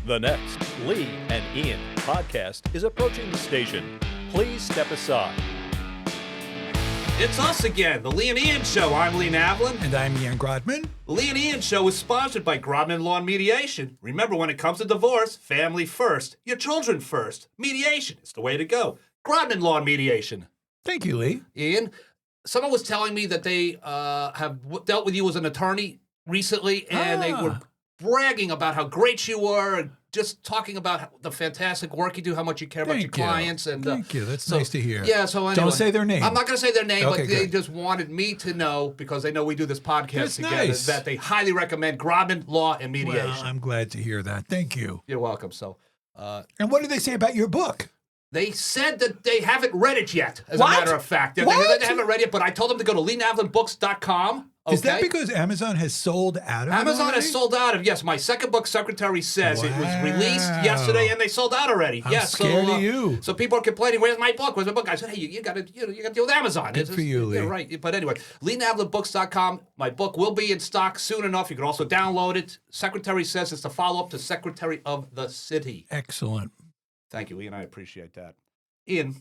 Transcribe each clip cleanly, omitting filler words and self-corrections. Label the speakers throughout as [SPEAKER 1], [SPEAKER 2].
[SPEAKER 1] The next Lee and Ian podcast is approaching the station. Please step aside.
[SPEAKER 2] It's us again, the Lee and Ian Show. I'm Lee Navlin.
[SPEAKER 3] And I'm Ian Grodman.
[SPEAKER 2] The Lee and Ian Show is sponsored by Grodman Law and Mediation. Remember, when it comes to divorce, family first, your children first. Mediation is the way to go. Grodman Law and Mediation.
[SPEAKER 3] Thank you, Lee.
[SPEAKER 2] Ian, someone was telling me that they have dealt with you as an attorney recently, and they were bragging about how great you were and just talking about the fantastic work you do, how much you care about your clients. And
[SPEAKER 3] Thank you. That's nice to hear.
[SPEAKER 2] Yeah, so anyway.
[SPEAKER 3] Don't say their name.
[SPEAKER 2] I'm not going to say their name,
[SPEAKER 3] Okay,
[SPEAKER 2] but they
[SPEAKER 3] good.
[SPEAKER 2] just wanted me to know, because they know we do this podcast
[SPEAKER 3] That's
[SPEAKER 2] together,
[SPEAKER 3] nice.
[SPEAKER 2] that they highly recommend Grodman Law and Mediation.
[SPEAKER 3] Well, I'm glad to hear that. Thank you.
[SPEAKER 2] You're welcome. So,
[SPEAKER 3] And what did they say about your book?
[SPEAKER 2] they said that they haven't read it yet, as
[SPEAKER 3] What?
[SPEAKER 2] a matter of fact. They haven't read it, but I told them to go to LeeNavlinBooks.com. Okay?
[SPEAKER 3] Is that because Amazon has sold out of it
[SPEAKER 2] Amazon
[SPEAKER 3] already?
[SPEAKER 2] has sold out of, yes, my second book, Secretary Says. It was released yesterday, and they sold out already.
[SPEAKER 3] I'm
[SPEAKER 2] yes,
[SPEAKER 3] scared of you.
[SPEAKER 2] So people are complaining, where's my book? Where's my book? I said, hey, you got to deal with Amazon.
[SPEAKER 3] Good for you, Lee.
[SPEAKER 2] Yeah, right. But anyway, LeeNavlinBooks.com. My book will be in stock soon enough. You can also download it. Secretary Says it's the follow-up to Secretary of the City.
[SPEAKER 3] Excellent.
[SPEAKER 2] Thank you, Ian. I appreciate that. Ian,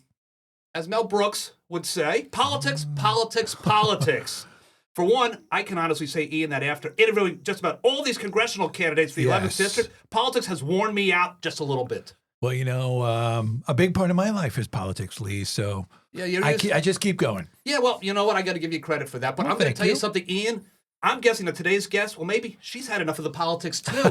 [SPEAKER 2] as Mel Brooks would say, politics, politics, politics. For one, I can honestly say, Ian, that after interviewing just about all these congressional candidates for the 11th District, politics has worn me out just a little bit.
[SPEAKER 3] Well, you know, a big part of my life is politics, Lee, so
[SPEAKER 2] Yeah,
[SPEAKER 3] I just keep going.
[SPEAKER 2] Yeah, well, you know what? I got to give you credit for that. But
[SPEAKER 3] Well,
[SPEAKER 2] I'm going to
[SPEAKER 3] thank
[SPEAKER 2] tell you
[SPEAKER 3] you.
[SPEAKER 2] something, Ian. I'm guessing that today's guest, well, maybe she's had enough of the politics, too.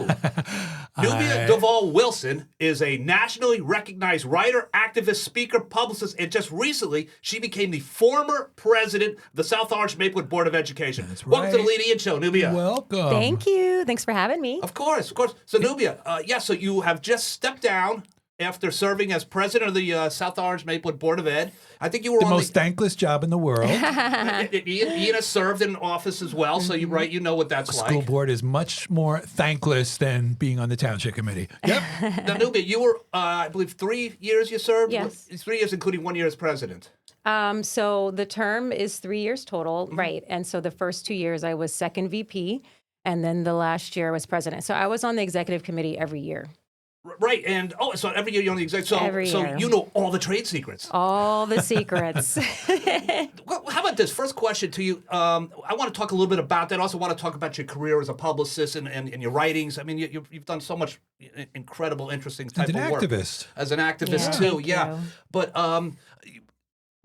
[SPEAKER 2] Nubia DuVall Wilson is a nationally recognized writer, activist, speaker, publicist, and just recently, she became the former president of the South Orange Maplewood Board of Education.
[SPEAKER 3] That's
[SPEAKER 2] Welcome to the
[SPEAKER 3] right.
[SPEAKER 2] Lee and Ian Show, Nubia.
[SPEAKER 3] Welcome.
[SPEAKER 4] Thank you. Thanks for having me.
[SPEAKER 2] Of course, of course. So, Nubia, so you have just stepped down after serving as president of the South Orange Maplewood Board of Ed. I think you were
[SPEAKER 3] The
[SPEAKER 2] on
[SPEAKER 3] most thankless job in the world.
[SPEAKER 2] Ian has served in office as well, so you know what that's like.
[SPEAKER 3] School board is much more thankless than being on the township committee. Yep.
[SPEAKER 2] Now, Nubia, you were, I believe, 3 years you served?
[SPEAKER 4] Yes.
[SPEAKER 2] 3 years, including 1 year as president.
[SPEAKER 4] So the term is 3 years total, right? And so the first 2 years I was second VP, and then the last year I was president. So I was on the executive committee every year.
[SPEAKER 2] Right, and so every year you're on the exec.
[SPEAKER 4] Every
[SPEAKER 2] So
[SPEAKER 4] year.
[SPEAKER 2] you know all the trade secrets.
[SPEAKER 4] All the secrets.
[SPEAKER 2] Well, how about this? First question to you. I want to talk a little bit about that. I also want to talk about your career as a publicist and your writings. I mean, you've done so much incredible, interesting type
[SPEAKER 3] As an
[SPEAKER 2] of work.
[SPEAKER 3] activist.
[SPEAKER 2] As an activist,
[SPEAKER 4] Yeah,
[SPEAKER 2] too,
[SPEAKER 4] thank
[SPEAKER 2] yeah.
[SPEAKER 4] you.
[SPEAKER 2] But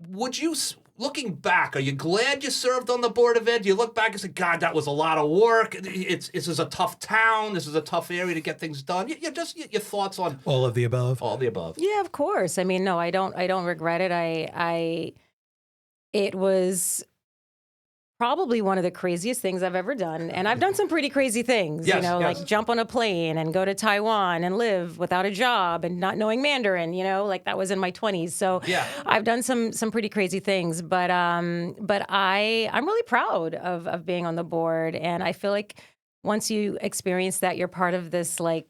[SPEAKER 2] would you, looking back, are you glad you served on the Board of Ed? Do you look back and say, God, that was a lot of work. This is a tough town. This is a tough area to get things done. Just your thoughts on
[SPEAKER 3] All of the above.
[SPEAKER 2] all the above.
[SPEAKER 4] Yeah, of course. I mean, no, I don't regret it. It was probably one of the craziest things I've ever done. And I've done some pretty crazy things,
[SPEAKER 2] Yes, yes.
[SPEAKER 4] like jump on a plane and go to Taiwan and live without a job and not knowing Mandarin, like that was in my 20s. So
[SPEAKER 2] Yeah.
[SPEAKER 4] I've done some pretty crazy things, but I'm really proud of being on the board. And I feel like once you experience that, you're part of this like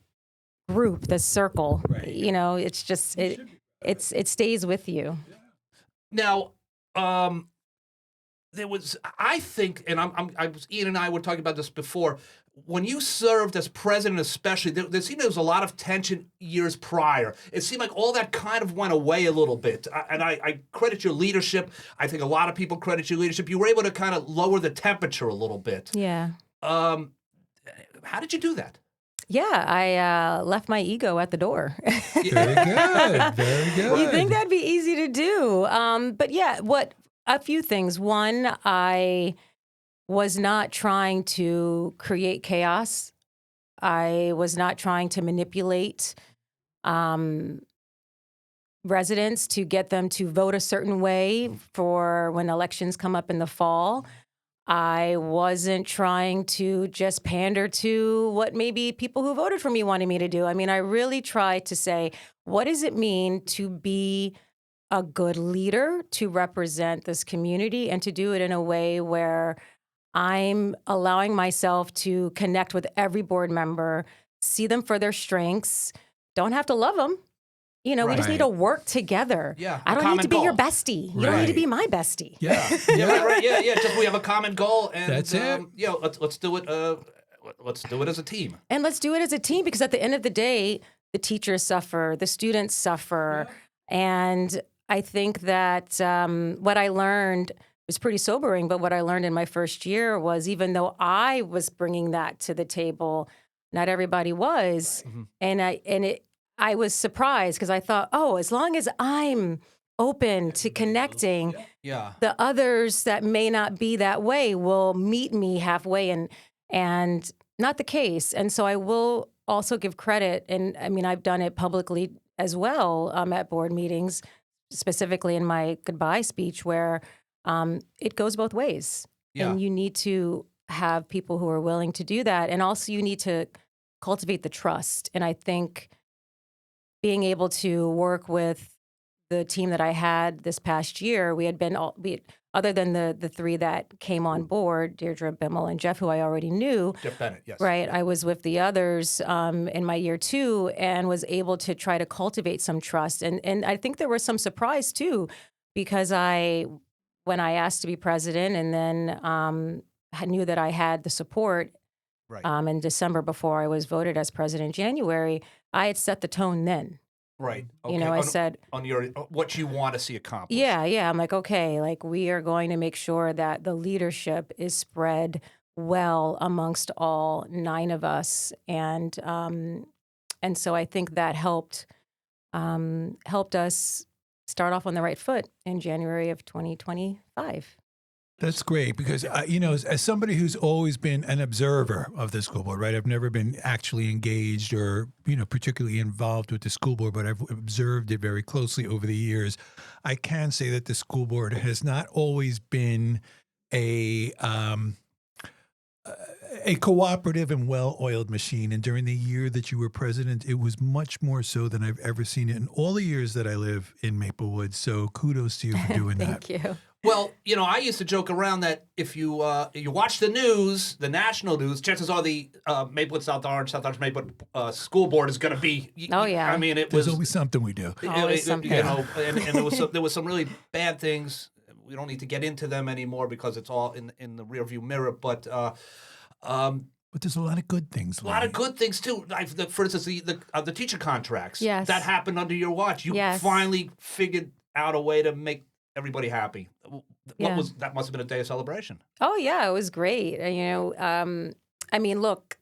[SPEAKER 4] group, this circle,
[SPEAKER 3] Right.
[SPEAKER 4] it's just, it stays with you.
[SPEAKER 2] Now, there was, I think, and Ian and I were talking about this before. When you served as president, especially, there seemed there was a lot of tension years prior. It seemed like all that kind of went away a little bit. And I credit your leadership. I think a lot of people credit your leadership. You were able to kind of lower the temperature a little bit.
[SPEAKER 4] Yeah.
[SPEAKER 2] How did you do that?
[SPEAKER 4] Yeah, I left my ego at the door.
[SPEAKER 3] Very good. Very good.
[SPEAKER 4] You think that'd be easy to do. But yeah, a few things. One, I was not trying to create chaos. I was not trying to manipulate residents to get them to vote a certain way for when elections come up in the fall. I wasn't trying to just pander to what maybe people who voted for me wanted me to do. I mean, I really tried to say, what does it mean to be a good leader, to represent this community, and to do it in a way where I'm allowing myself to connect with every board member, see them for their strengths, don't have to love them. We just need to work together.
[SPEAKER 2] Yeah,
[SPEAKER 4] I don't need to be your bestie. You don't need to be my bestie.
[SPEAKER 3] Yeah.
[SPEAKER 2] Yeah, right. Yeah. Just we have a common goal, and
[SPEAKER 3] That's it.
[SPEAKER 2] let's do it let's do it as a team.
[SPEAKER 4] And let's do it as a team, because at the end of the day, the teachers suffer, the students suffer. And I think that what I learned was pretty sobering, but what I learned in my first year was, even though I was bringing that to the table, not everybody was. And I was surprised, because I thought, oh, as long as I'm open to connecting, the others that may not be that way will meet me halfway, and not the case. And so I will also give credit, and I mean, I've done it publicly as well at board meetings, specifically in my goodbye speech, where it goes both ways. And you need to have people who are willing to do that. And also you need to cultivate the trust. And I think being able to work with the team that I had this past year, we had been, other than the three that came on board, Deirdre, Bimmel, and Jeff, who I already knew.
[SPEAKER 2] Jeff Bennett, yes.
[SPEAKER 4] Right. I was with the others in my year 2 and was able to try to cultivate some trust. And I think there was some surprise too, because when I asked to be president, and then I knew that I had the support in December before I was voted as president in January, I had set the tone then.
[SPEAKER 2] Right. Okay.
[SPEAKER 4] You know, I said
[SPEAKER 2] on your what you want to see accomplished.
[SPEAKER 4] Yeah. I'm like, okay, like we are going to make sure that the leadership is spread well amongst all 9 of us, and so I think that helped us start off on the right foot in January of 2025.
[SPEAKER 3] That's great, because, you know, as somebody who's always been an observer of the school board, right? I've never been actually engaged or, you know, particularly involved with the school board, but I've observed it very closely over the years. I can say that the school board has not always been a cooperative and well-oiled machine. And during the year that you were president, it was much more so than I've ever seen it in all the years that I live in Maplewood. So kudos to you for doing that.
[SPEAKER 4] Thank you.
[SPEAKER 2] Well, you know, I used to joke around that if you watch the news, the national news, chances are the Maplewood South Orange Maplewood school board is going to be.
[SPEAKER 4] Oh yeah.
[SPEAKER 2] I mean,
[SPEAKER 3] There's always something we do.
[SPEAKER 4] Always something.
[SPEAKER 2] You know, and there was some really bad things. We don't need to get into them anymore because it's all in the rearview mirror. But
[SPEAKER 3] there's a lot of good things.
[SPEAKER 2] A lot of good things too. Like for instance, the teacher contracts.
[SPEAKER 4] Yes.
[SPEAKER 2] That happened under your watch. You finally figured out a way to make everybody happy. That must have been a day of celebration.
[SPEAKER 4] Oh yeah, it was great. You know, I mean, look,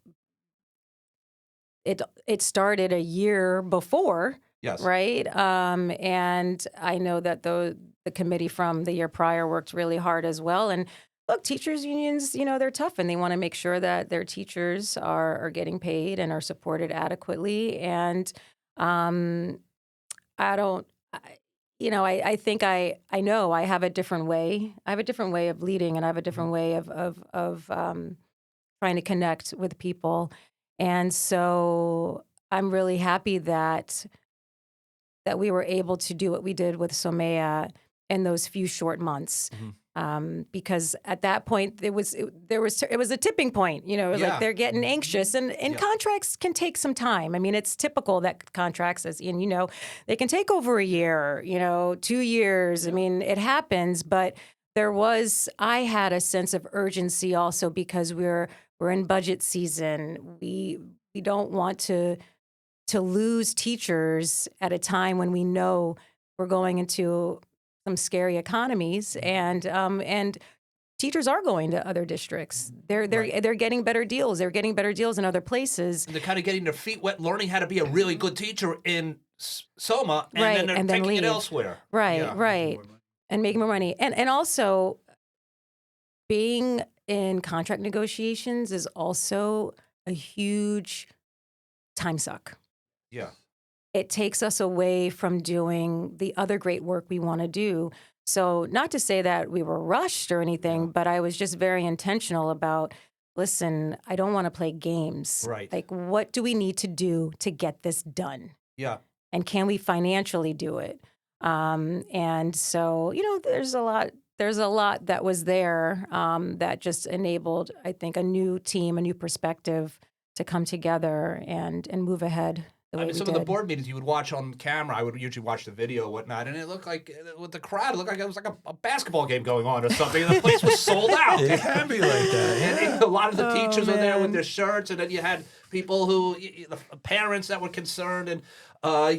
[SPEAKER 4] it started a year before.
[SPEAKER 2] Yes.
[SPEAKER 4] Right. And I know that the committee from the year prior worked really hard as well. And look, teachers unions, you know, they're tough, and they want to make sure that their teachers are getting paid and are supported adequately. And I think I know I have a different way. I have a different way of leading, and I have a different way of trying to connect with people. And so I'm really happy that we were able to do what we did with SOMA in those few short months. Because at that point it was a tipping point. You know, it was like they're getting anxious, and contracts can take some time. I mean, it's typical that contracts, as Ian, you know, they can take over a year, you know, 2 years. I mean, it happens, but I had a sense of urgency also, because we're in budget season. We don't want to lose teachers at a time when we know we're going into some scary economies, and teachers are going to other districts. They're getting better deals. They're getting better deals in other places.
[SPEAKER 2] And they're kind of getting their feet wet, learning how to be a really good teacher in SOMA, and then they're taking it elsewhere.
[SPEAKER 4] Right. And making more money. And also being in contract negotiations is also a huge time suck.
[SPEAKER 2] Yeah.
[SPEAKER 4] It takes us away from doing the other great work we want to do. So not to say that we were rushed or anything, but I was just very intentional about, listen, I don't want to play games.
[SPEAKER 2] Right.
[SPEAKER 4] Like, what do we need to do to get this done?
[SPEAKER 2] Yeah.
[SPEAKER 4] And can we financially do it? And so, you know, there's a lot that was there that just enabled, I think, a new team, a new perspective to come together and move ahead the
[SPEAKER 2] I
[SPEAKER 4] way
[SPEAKER 2] mean,
[SPEAKER 4] we
[SPEAKER 2] some of the
[SPEAKER 4] did.
[SPEAKER 2] board meetings you would watch on camera. I would usually watch the video or whatnot, and it looked like with the crowd, it looked like it was like a basketball game going on or something. And the place was sold out.
[SPEAKER 3] It can be like that.
[SPEAKER 2] And a lot of the teachers were there with
[SPEAKER 4] man.
[SPEAKER 2] their shirts, and then you had people who, the parents that were concerned, and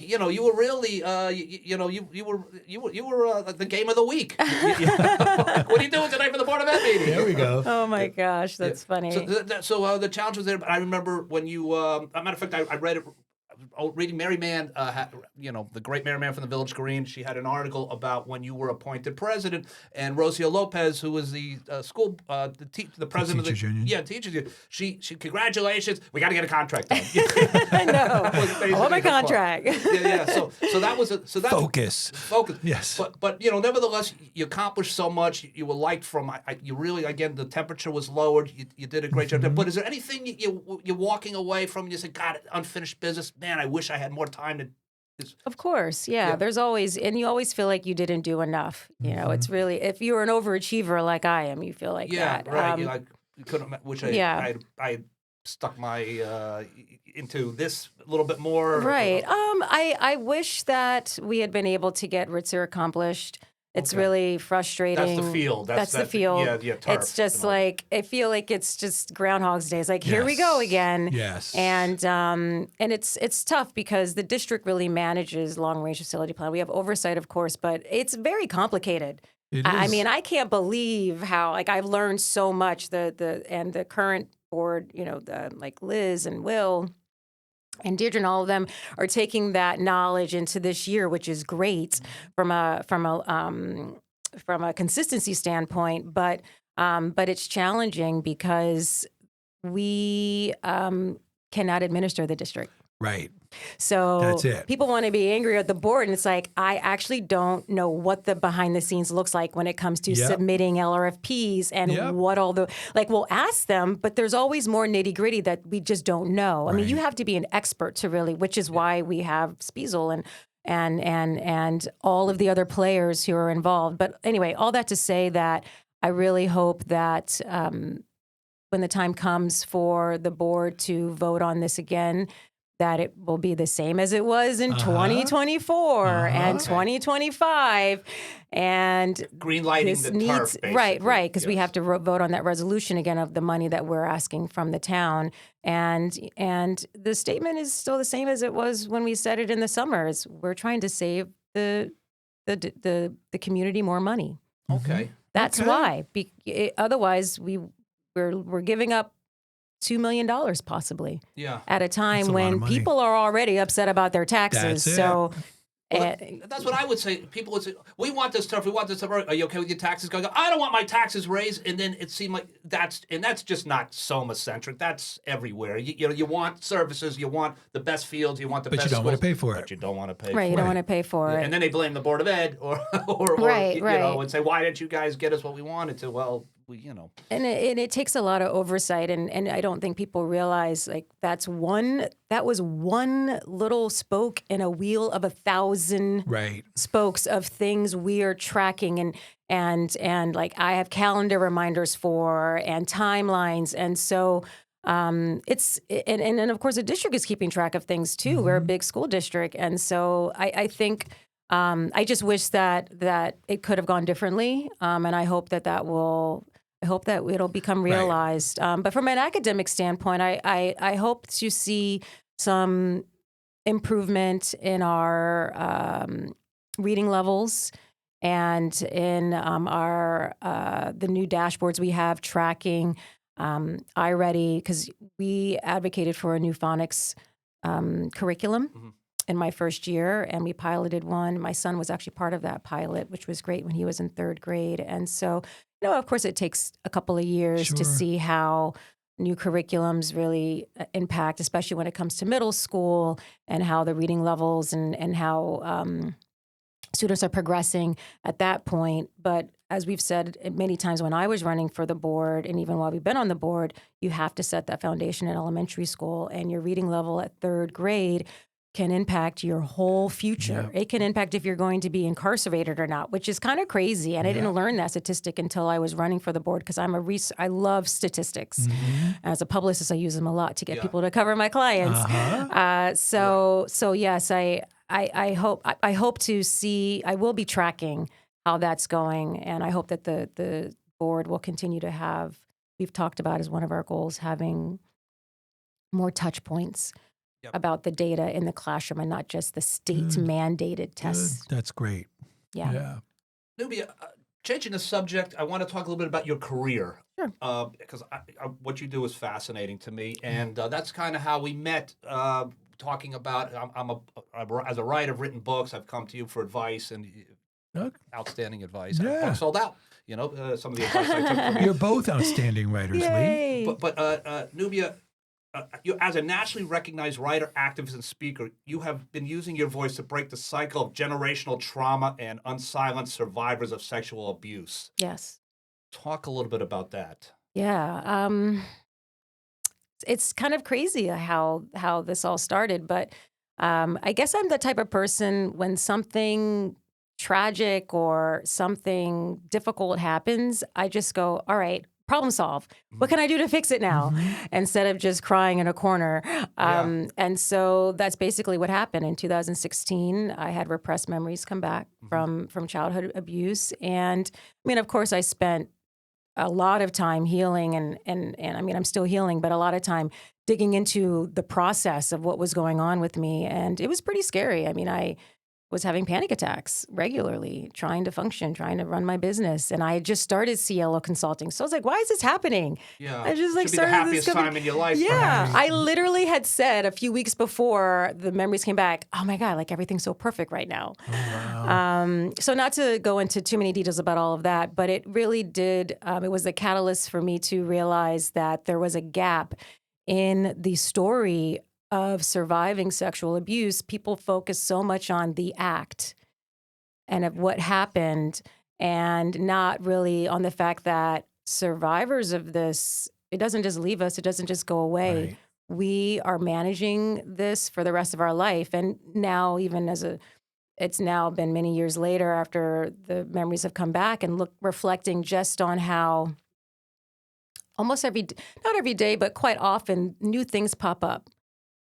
[SPEAKER 2] you were really, you were the game of the week. What are you doing tonight for the Board of Ed meeting?
[SPEAKER 3] There we go.
[SPEAKER 4] Oh my gosh, that's funny.
[SPEAKER 2] So the challenge was there. But I remember when you, as a matter of fact, I read it. Reading Mary Mann, the great Mary Mann from the Village Green, she had an article about when you were appointed president, and Rocio Lopez, who was the the president
[SPEAKER 3] Teachers
[SPEAKER 2] of the
[SPEAKER 3] Union.
[SPEAKER 2] teachers union, she congratulations, we got to get a contract done.
[SPEAKER 4] I know.
[SPEAKER 2] Was
[SPEAKER 4] I
[SPEAKER 2] basically
[SPEAKER 4] want my
[SPEAKER 2] her quote.
[SPEAKER 4] contract.
[SPEAKER 2] Yeah. So that was
[SPEAKER 3] Focus.
[SPEAKER 2] focus.
[SPEAKER 3] Yes.
[SPEAKER 2] But nevertheless, you accomplished so much. You were liked from. You really, again, the temperature was lowered. You did a great job. But is there anything you're walking away from? And you say, God, unfinished business. Man, I wish I had more time to.
[SPEAKER 4] Of course, yeah. There's always, and you always feel like you didn't do enough. You know, it's really, if you're an overachiever like I am, you feel like that.
[SPEAKER 2] Right. You couldn't. Wish I stuck my into this a little bit more.
[SPEAKER 4] Right. I wish that we had been able to get Ritzer accomplished. It's really frustrating.
[SPEAKER 2] That's the field.
[SPEAKER 4] That's the field.
[SPEAKER 2] Yeah, turf,
[SPEAKER 4] it's just like, I feel like it's just Groundhog's Day. It's like, here we go again.
[SPEAKER 3] Yes.
[SPEAKER 4] And it's tough because the district really manages long-range facility plan. We have oversight, of course, but it's very complicated. I
[SPEAKER 3] is.
[SPEAKER 4] mean, I can't believe how, like, I've learned so much. The current board, like Liz and Will and Deirdre and all of them are taking that knowledge into this year, which is great from a consistency standpoint. But it's challenging because we cannot administer the district.
[SPEAKER 3] Right.
[SPEAKER 4] So
[SPEAKER 3] That's it.
[SPEAKER 4] people want to be angry at the board, and it's like, I actually don't know what the behind the scenes looks like when it comes to submitting LRFPs and what all the, like, we'll ask them, but there's always more nitty gritty that we just don't know. I mean, you have to be an expert to really, which is why we have Spiesel and all of the other players who are involved. But anyway, all that to say that I really hope that when the time comes for the board to vote on this again, that it will be the same as it was in 2024 and 2025. And
[SPEAKER 2] green lighting
[SPEAKER 4] this
[SPEAKER 2] the
[SPEAKER 4] needs,
[SPEAKER 2] turf, basically.
[SPEAKER 4] right, because we have to vote on that resolution again of the money that we're asking from the town. And the statement is still the same as it was when we said it in the summer. Is we're trying to save the community more money.
[SPEAKER 2] Okay.
[SPEAKER 4] That's why. Otherwise, we're giving up $2 million possibly at a time
[SPEAKER 3] That's a lot
[SPEAKER 4] when
[SPEAKER 3] of money.
[SPEAKER 4] people are already upset about their taxes.
[SPEAKER 3] That's it.
[SPEAKER 4] So
[SPEAKER 2] That's what I would say. People would say, we want this stuff. We want this stuff. Are you okay with your taxes going up? I don't want my taxes raised. And then it seemed like that's just not SOMA-centric. That's everywhere. You want services. You want the best fields. You want the best
[SPEAKER 3] But you don't want to
[SPEAKER 2] schools,
[SPEAKER 3] pay for it.
[SPEAKER 2] But you don't want to pay
[SPEAKER 4] right,
[SPEAKER 2] for
[SPEAKER 4] you
[SPEAKER 2] it.
[SPEAKER 4] don't want to pay for it.
[SPEAKER 2] And then they blame the Board of Ed or
[SPEAKER 4] Right.
[SPEAKER 2] and say, why didn't you guys get us what we wanted to? Well,
[SPEAKER 4] And it takes a lot of oversight, and I don't think people realize, like, that was one little spoke in a wheel of 1,000 spokes of things we are tracking, and like I have calendar reminders for and timelines, and so it's and of course the district is keeping track of things too. We're a big school district, and so I think. I just wish that it could have gone differently, and I hope that it'll become realized. But from an academic standpoint, I hope to see some improvement in our reading levels and in our the new dashboards we have tracking iReady, because we advocated for a new phonics curriculum in my first year, and we piloted one. My son was actually part of that pilot, which was great when he was in third grade. And so, of course, it takes a couple of years to see how new curriculums really impact, especially when it comes to middle school, and how the reading levels and how students are progressing at that point. But as we've said many times when I was running for the board, and even while we've been on the board, you have to set that foundation in elementary school, and your reading level at third grade can impact your whole future.
[SPEAKER 3] Yeah.
[SPEAKER 4] It can impact if you're going to be incarcerated or not, which is kind of crazy. And I didn't learn that statistic until I was running for the board because I love statistics. As a publicist, I use them a lot to get people to cover my clients. So yes, I hope to see. I will be tracking how that's going, and I hope that the board will continue to have. We've talked about as one of our goals having more touch points about the data in the classroom and not just the state-mandated tests.
[SPEAKER 3] That's great.
[SPEAKER 4] Yeah.
[SPEAKER 2] Nubia, changing the subject, I want to talk a little bit about your career.
[SPEAKER 4] Sure.
[SPEAKER 2] Because what you do is fascinating to me, and that's kind of how we met. Talking about, as a writer, I've written books. I've come to you for advice and outstanding advice.
[SPEAKER 3] Yeah.
[SPEAKER 2] I've sold out. Some of the advice I took from you.
[SPEAKER 3] You're both outstanding writers,
[SPEAKER 4] Yay.
[SPEAKER 3] Lee.
[SPEAKER 2] But Nubia, you, as a nationally recognized writer, activist, and speaker, you have been using your voice to break the cycle of generational trauma and unsilenced survivors of sexual abuse.
[SPEAKER 4] Yes.
[SPEAKER 2] Talk a little bit about that.
[SPEAKER 4] Yeah. It's kind of crazy how this all started, but I guess I'm the type of person when something tragic or something difficult happens, I just go, all right, problem solve. What can I do to fix it now? Instead of just crying in a corner. And so that's basically what happened. In 2016, I had repressed memories come back from childhood abuse. And I mean, of course, I spent a lot of time healing and I mean, I'm still healing, but a lot of time digging into the process of what was going on with me. And it was pretty scary. I mean, I was having panic attacks regularly, trying to function, trying to run my business. And I just started Cielo Consulting. So I was like, why is this happening?
[SPEAKER 2] Yeah.
[SPEAKER 4] I just
[SPEAKER 2] Should be the happiest time in your life.
[SPEAKER 4] Yeah.
[SPEAKER 2] Perhaps.
[SPEAKER 4] I literally had said a few weeks before the memories came back, oh my God, like everything's so perfect right now.
[SPEAKER 3] Oh, wow.
[SPEAKER 4] So not to go into too many details about all of that, but it really did, it was a catalyst for me to realize that there was a gap in the story of surviving sexual abuse. People focus so much on the act and of what happened and not really on the fact that survivors of this, it doesn't just leave us, it doesn't just go away.
[SPEAKER 3] Right.
[SPEAKER 4] We are managing this for the rest of our life. And now even it's now been many years later after the memories have come back and reflecting just on how almost not every day, but quite often new things pop up.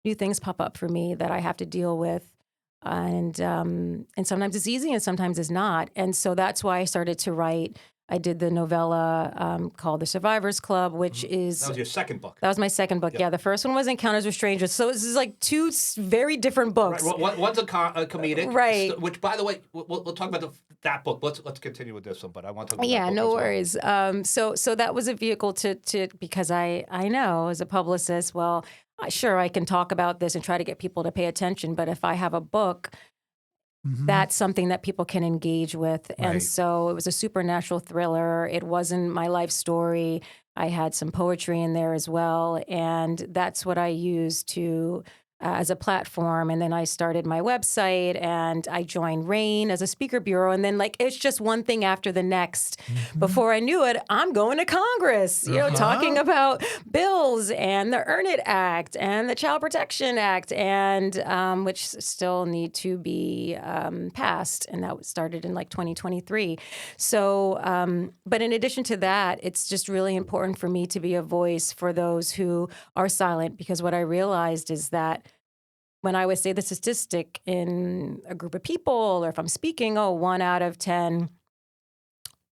[SPEAKER 4] New things pop up for me that I have to deal with. And sometimes it's easy and sometimes it's not. And so that's why I started to write. I did the novella called The Survivors Club, which is...
[SPEAKER 2] That was your second book.
[SPEAKER 4] That was my second book, yeah. The first one was Encounters with Strangers. So this is like two very different books.
[SPEAKER 2] Right. One's a comedic.
[SPEAKER 4] Right.
[SPEAKER 2] Which, by the way, we'll talk about that book. Let's continue with this one, but I want to talk about
[SPEAKER 4] yeah,
[SPEAKER 2] that book
[SPEAKER 4] no
[SPEAKER 2] as well.
[SPEAKER 4] worries. So that was a vehicle to because I know as a publicist, well, sure, I can talk about this and try to get people to pay attention, but if I have a book, that's something that people can engage with. And
[SPEAKER 3] Right.
[SPEAKER 4] so it was a supernatural thriller. It wasn't my life story. I had some poetry in there as well. And that's what I used to as a platform. And then I started my website and I joined RAIN as a speaker bureau. And then it's just one thing after the next. Before I knew it, I'm going to Congress, talking about bills and the Earn It Act and the Child Protection Act, and which still need to be passed. And that started in 2023. So, but in addition to that, it's just really important for me to be a voice for those who are silent, because what I realized is that when I would say the statistic in a group of people, or if I'm speaking, 1 out of 10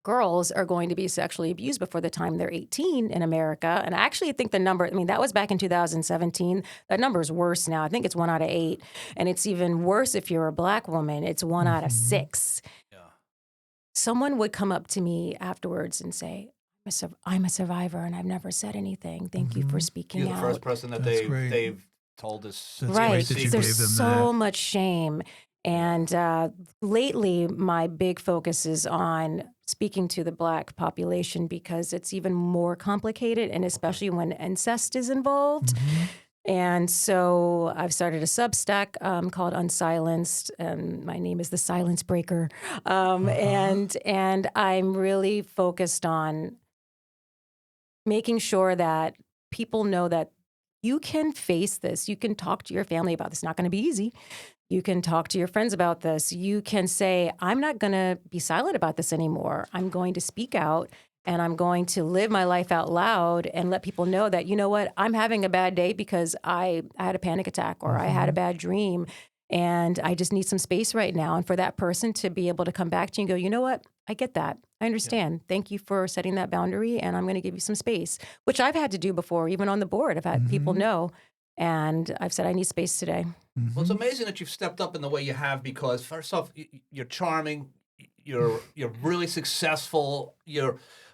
[SPEAKER 4] girls are going to be sexually abused before the time they're 18 in America. And I actually think the number, that was back in 2017. That number is worse now. I think it's 1 out of 8. And it's even worse if you're a Black woman. It's 1 out of 6.
[SPEAKER 2] Yeah.
[SPEAKER 4] Someone would come up to me afterwards and say, I'm a survivor and I've never said anything. Thank you for speaking
[SPEAKER 2] You're the
[SPEAKER 4] out.
[SPEAKER 2] first person that
[SPEAKER 3] That's great.
[SPEAKER 2] they've told us.
[SPEAKER 3] That's
[SPEAKER 4] Right.
[SPEAKER 3] great that you
[SPEAKER 4] There's
[SPEAKER 3] gave them
[SPEAKER 4] so
[SPEAKER 3] that.
[SPEAKER 4] much shame. And lately, my big focus is on speaking to the Black population because it's even more complicated, and especially when incest is involved. And so I've started a Substack called Unsilenced. My name is the Silence Breaker. And I'm really focused on making sure that people know that you can face this. You can talk to your family about this. It's not going to be easy. You can talk to your friends about this. You can say, I'm not going to be silent about this anymore. I'm going to speak out, and I'm going to live my life out loud and let people know that, you know what, I'm having a bad day because I had a panic attack or I had a bad dream, and I just need some space right now. And for that person to be able to come back to you and go, you know what, I get that. I understand. Yeah. Thank you for setting that boundary, and I'm going to give you some space, which I've had to do before, even on the board. I've had people know, and I've said, I need space today.
[SPEAKER 2] Well, it's amazing that you've stepped up in the way you have, because first off, you're charming, you're really successful.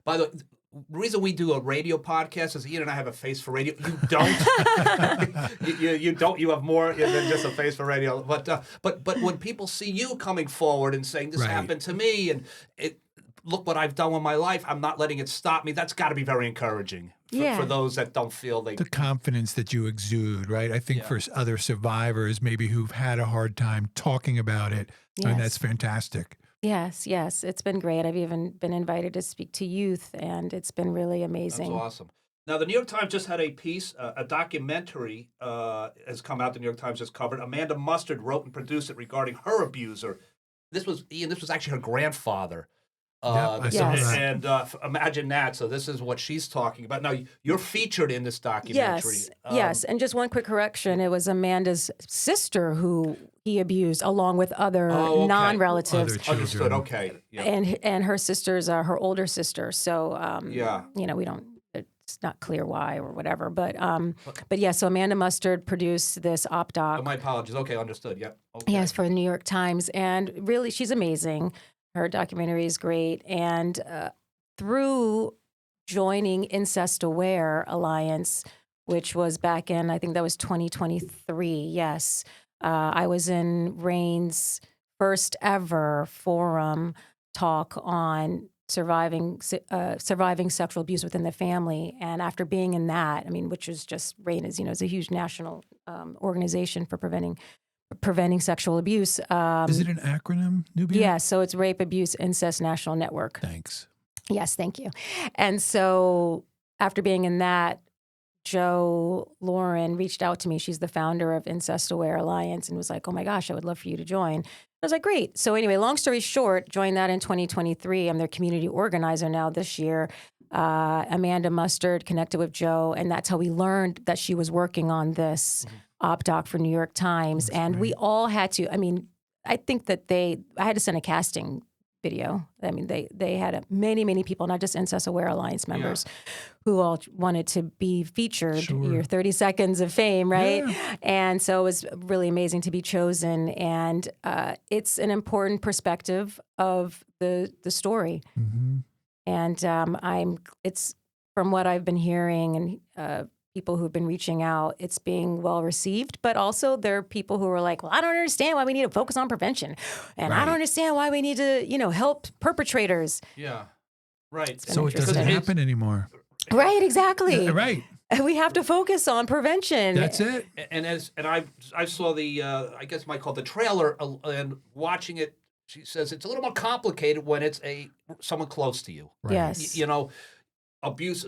[SPEAKER 2] By the way, the reason we do a radio podcast is Ian and I have a face for radio. You don't. you don't. You have more than just a face for radio. But when people see you coming forward and saying this happened to me, and look what I've done with my life, I'm not letting it stop me. That's got to be very encouraging for those that don't feel the
[SPEAKER 3] confidence that you exude, right? I think for other survivors, maybe who've had a hard time talking about it, and that's fantastic.
[SPEAKER 4] Yes. It's been great. I've even been invited to speak to youth, and it's been really amazing.
[SPEAKER 2] That's awesome. Now, the New York Times just had a piece, a documentary has come out. The New York Times just covered. Amanda Mustard wrote and produced it regarding her abuser. This was actually her grandfather.
[SPEAKER 3] I saw that.
[SPEAKER 2] And imagine that. So this is what she's talking about. Now, you're featured in this documentary.
[SPEAKER 4] Yes. And just one quick correction. It was Amanda's sister who he abused, along with other non-relatives.
[SPEAKER 2] Understood. Okay.
[SPEAKER 4] Yeah. And her sister's her older sister. So, we don't, it's not clear why or whatever. But yeah, so Amanda Mustard produced this op-doc.
[SPEAKER 2] Oh, my apologies. Okay, understood. Yep. Okay.
[SPEAKER 4] Yes, for the New York Times. And really, she's amazing. Her documentary is great. And through joining Incest Aware Alliance, which was back in, I think that was 2023, yes. I was in RAIN's first ever forum talk on surviving sexual abuse within the family. And after being in that, I mean, which is just, RAIN is, is a huge national organization for preventing sexual abuse.
[SPEAKER 3] Is it an acronym, Nubia?
[SPEAKER 4] Yeah, so it's Rape, Abuse, Incest National Network.
[SPEAKER 3] Thanks.
[SPEAKER 4] Yes, thank you. And so after being in that, Jo Lauren reached out to me. She's the founder of Incest Aware Alliance, and was like, oh my gosh, I would love for you to join. I was like, great. So anyway, long story short, joined that in 2023. I'm their community organizer now this year. Amanda Mustard connected with Jo, and that's how we learned that she was working on this op-doc for New York Times. That's and great. We all had to, I think that I had to send a casting video. I mean, they had many people, not just Incest Aware Alliance members, who all wanted to be featured, your 30 seconds of fame, right? Yeah. And so it was really amazing to be chosen. And it's an important perspective of the story. Mm-hmm. And it's from what I've been hearing and people who've been reaching out, it's being well received, but also there are people who are like, well, I don't understand why we need to focus on prevention. And I don't understand why we need to, help perpetrators.
[SPEAKER 2] Yeah. Right.
[SPEAKER 3] So it doesn't happen anymore.
[SPEAKER 4] Right, exactly.
[SPEAKER 3] Right.
[SPEAKER 4] We have to focus on prevention.
[SPEAKER 2] That's it. And I saw the I guess might call the trailer, and watching it, she says it's a little more complicated when it's someone close to you.
[SPEAKER 3] Right.
[SPEAKER 4] Yes.
[SPEAKER 2] Abuse.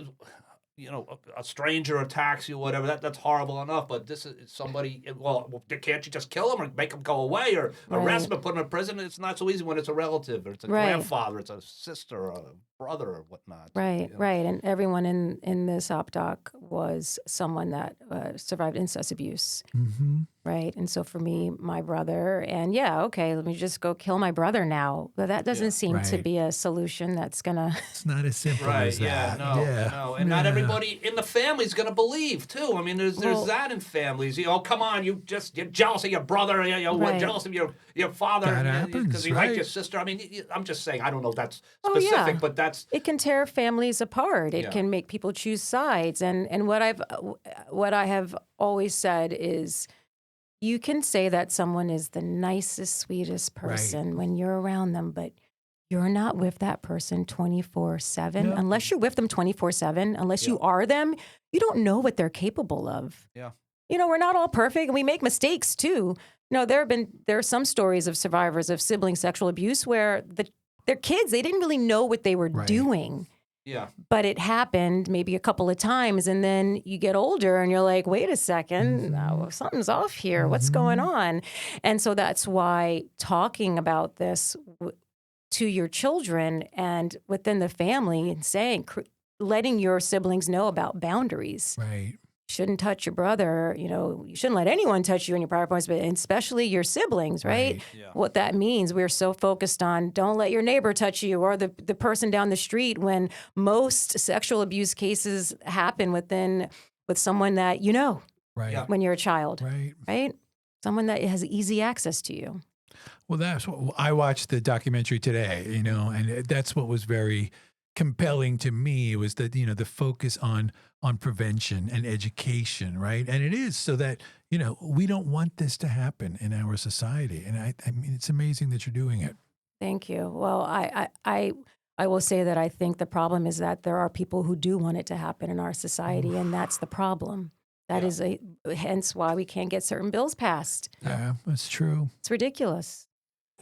[SPEAKER 2] A stranger attacks you, whatever, that's horrible enough, but this is somebody, well, can't you just kill him or make him go away or arrest him and put him in prison? It's not so easy when it's a relative or it's a grandfather, it's a sister or a brother or whatnot.
[SPEAKER 4] Right. And everyone in this op-doc was someone that survived incest abuse. Mm-hmm. Right. And so for me, my brother, and let me just go kill my brother now. But that doesn't seem to be a solution that's going to...
[SPEAKER 3] It's not as simple as that.
[SPEAKER 2] No. And not everybody in the family is going to believe, too. I mean, there's that in families. Come on, you're jealous of your brother. You're jealous of your father.
[SPEAKER 3] That happens,
[SPEAKER 2] because you like your sister. I mean, I'm just saying, I don't know if that's specific, but that's...
[SPEAKER 4] It can tear families apart. It can make people choose sides. And what I have always said is... You can say that someone is the nicest, sweetest person when you're around them, but you're not with that person 24/7. No. Unless you're with them 24/7, unless you are them, you don't know what they're capable of.
[SPEAKER 2] Yeah.
[SPEAKER 4] We're not all perfect, and we make mistakes too. There are some stories of survivors of sibling sexual abuse where their kids, they didn't really know what they were doing.
[SPEAKER 2] Yeah.
[SPEAKER 4] But it happened maybe a couple of times, and then you get older and you're like, wait a second, something's off here. What's going on? And so that's why talking about this to your children and within the family and saying, letting your siblings know about boundaries.
[SPEAKER 3] Right.
[SPEAKER 4] Shouldn't touch your brother, you shouldn't let anyone touch you in your private parts, but especially your siblings, right?
[SPEAKER 2] Yeah.
[SPEAKER 4] What that means, we're so focused on don't let your neighbor touch you or the person down the street, when most sexual abuse cases happen with someone that
[SPEAKER 3] Right.
[SPEAKER 4] when you're a child,
[SPEAKER 3] Right.
[SPEAKER 4] right? Someone that has easy access to you.
[SPEAKER 3] Well, that's what I watched the documentary today, and that's what was very compelling to me, was that, the focus on prevention and education, right? And it is so that, we don't want this to happen in our society. And I mean, it's amazing that you're doing it.
[SPEAKER 4] Thank you. Well, I will say that I think the problem is that there are people who do want it to happen in our society, and that's the problem. That is hence why we can't get certain bills passed.
[SPEAKER 3] Yeah, that's true.
[SPEAKER 4] It's ridiculous.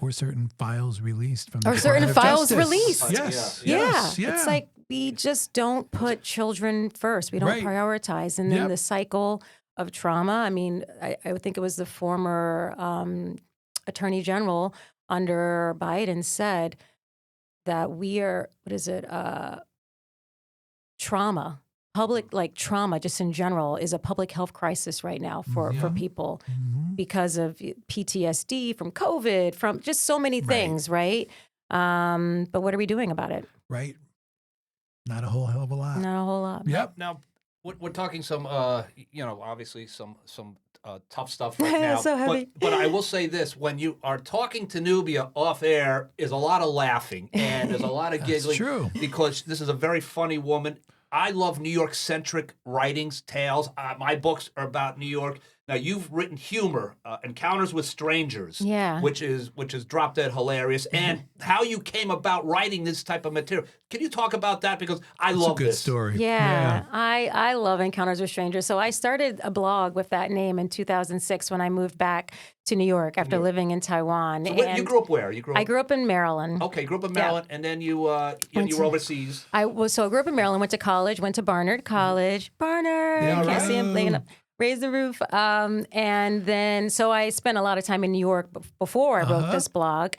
[SPEAKER 3] Or certain files released from the
[SPEAKER 4] Or certain
[SPEAKER 3] Department of
[SPEAKER 4] files
[SPEAKER 3] Justice.
[SPEAKER 4] released.
[SPEAKER 3] Yes.
[SPEAKER 4] Yeah.
[SPEAKER 3] Yes. Yeah.
[SPEAKER 4] It's like we just don't put children first. We don't
[SPEAKER 3] Right.
[SPEAKER 4] prioritize. And then
[SPEAKER 3] Yep.
[SPEAKER 4] the cycle of trauma. I mean, I would think it was the former Attorney General under Biden said that we are, trauma. Public trauma, just in general, is a public health crisis right now for people because of PTSD from COVID, from just so many things, right? But what are we doing about it?
[SPEAKER 3] Right. Not a whole hell of a lot.
[SPEAKER 4] Not a whole lot.
[SPEAKER 3] Yep.
[SPEAKER 2] Now, we're talking some, obviously some tough stuff right
[SPEAKER 4] Yeah,
[SPEAKER 2] now.
[SPEAKER 4] so heavy.
[SPEAKER 2] But I will say this: when you are talking to Nubia off air, is a lot of laughing and there's a lot of giggling.
[SPEAKER 3] true.
[SPEAKER 2] Because this is a very funny woman. I love New York-centric writings, tales. My books are about New York. Now, you've written humor, Encounters with Strangers,
[SPEAKER 4] Yeah.
[SPEAKER 2] which is drop dead hilarious, and how you came about writing this type of material. Can you talk about that? Because I
[SPEAKER 3] It's
[SPEAKER 2] love
[SPEAKER 3] a good
[SPEAKER 2] this.
[SPEAKER 3] story.
[SPEAKER 4] Yeah, I love Encounters with Strangers. So I started a blog with that name in 2006 when I moved back to New York after living in Taiwan.
[SPEAKER 2] So
[SPEAKER 4] and
[SPEAKER 2] you grew up where? You grew up?
[SPEAKER 4] I grew up in Maryland.
[SPEAKER 2] Okay, grew up in Maryland, and then you were overseas.
[SPEAKER 4] I grew up in Maryland, went to college, went to Barnard College. Barnard,
[SPEAKER 3] Yeah,
[SPEAKER 4] can't see him
[SPEAKER 3] right.
[SPEAKER 4] laying up. Raise the roof. And then, so I spent a lot of time in New York before I wrote this blog.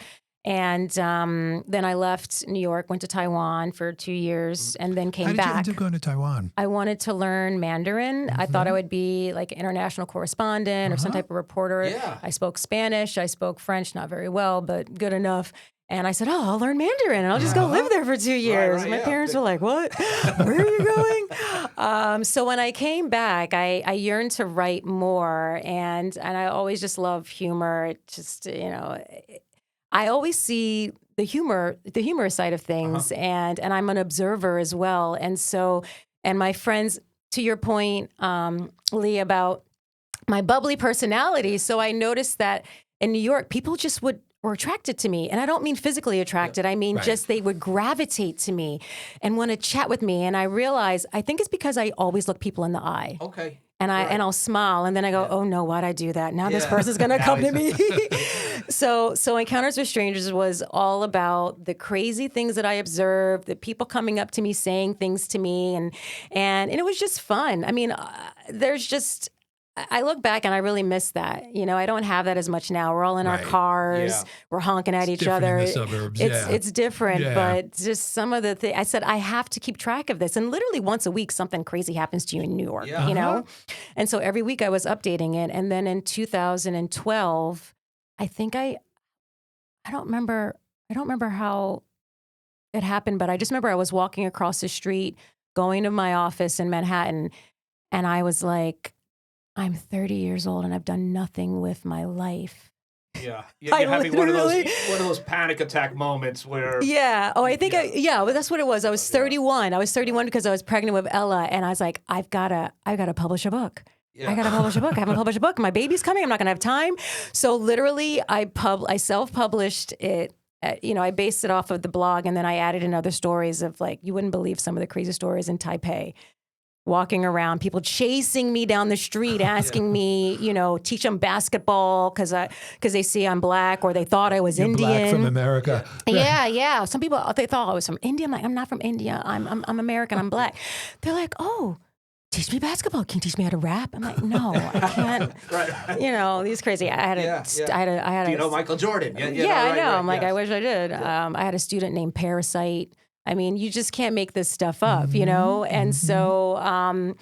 [SPEAKER 4] And then I left New York, went to Taiwan for 2 years, and then came
[SPEAKER 3] How did you
[SPEAKER 4] back.
[SPEAKER 3] end up going to Taiwan?
[SPEAKER 4] I wanted to learn Mandarin. I thought I would be like an international correspondent or some type of reporter.
[SPEAKER 2] Yeah.
[SPEAKER 4] I spoke Spanish. I spoke French, not very well, but good enough. And I said, I'll learn Mandarin and I'll just go live there for 2 years.
[SPEAKER 2] right,
[SPEAKER 4] My
[SPEAKER 2] yeah.
[SPEAKER 4] parents were like, what? Where are you going? So when I came back, I yearned to write more. And I always just love humor. It just, I always see the humorous side of things. And I'm an observer as well. And so, and my friends, to your point, Lee, about my bubbly personality. So I noticed that in New York, people just were attracted to me. And I don't mean physically attracted. I mean, just they would gravitate to me and want to chat with me. And I realized, I think it's because I always look people in the eye.
[SPEAKER 2] Okay.
[SPEAKER 4] And and I'll smile, and then I go, oh no, why'd I do that? Now this person's gonna come to me. So Encounters with Strangers was all about the crazy things that I observed, the people coming up to me, saying things to me, and it was just fun. I mean, I look back and I really miss that. I don't have that as much now. We're all in our cars.
[SPEAKER 2] Yeah.
[SPEAKER 4] We're honking at each
[SPEAKER 3] different
[SPEAKER 4] other.
[SPEAKER 3] in the suburbs,
[SPEAKER 4] It's different,
[SPEAKER 3] Yeah.
[SPEAKER 4] but just some of the things. I said, I have to keep track of this. And literally once a week, something crazy happens to you in New York,
[SPEAKER 2] Yeah.
[SPEAKER 4] And so every week I was updating it. And then in 2012, I think I don't remember how it happened, but I just remember I was walking across the street, going to my office in Manhattan, and I was like, I'm 30 years old and I've done nothing with my life.
[SPEAKER 2] Yeah. You're having one of those panic attack moments where
[SPEAKER 4] Yeah. Oh, I think well, that's what it was. I was 31. I was 31 because I was pregnant with Ella, and I was like, I've got to publish a book. I got to publish a book. I haven't published a book. My baby's coming. I'm not going to have time. So literally I self-published it. I based it off of the blog, and then I added in other stories of, like, you wouldn't believe some of the crazy stories in Taipei walking around, people chasing me down the street, asking me, teach them basketball because they see I'm black or they thought I was
[SPEAKER 3] You're
[SPEAKER 4] Indian.
[SPEAKER 3] black from America.
[SPEAKER 4] Yeah. Some people, they thought I was from India. I'm like, I'm not from India. I'm American. I'm black. They're like, oh, teach me basketball. Can you teach me how to rap? I'm like, no, I can't.
[SPEAKER 2] Right.
[SPEAKER 4] These crazy. I had a.
[SPEAKER 2] Do you know Michael Jordan?
[SPEAKER 4] I know. I'm like, I wish I did. I had a student named Parasite. I mean, you just can't make this stuff up, And so I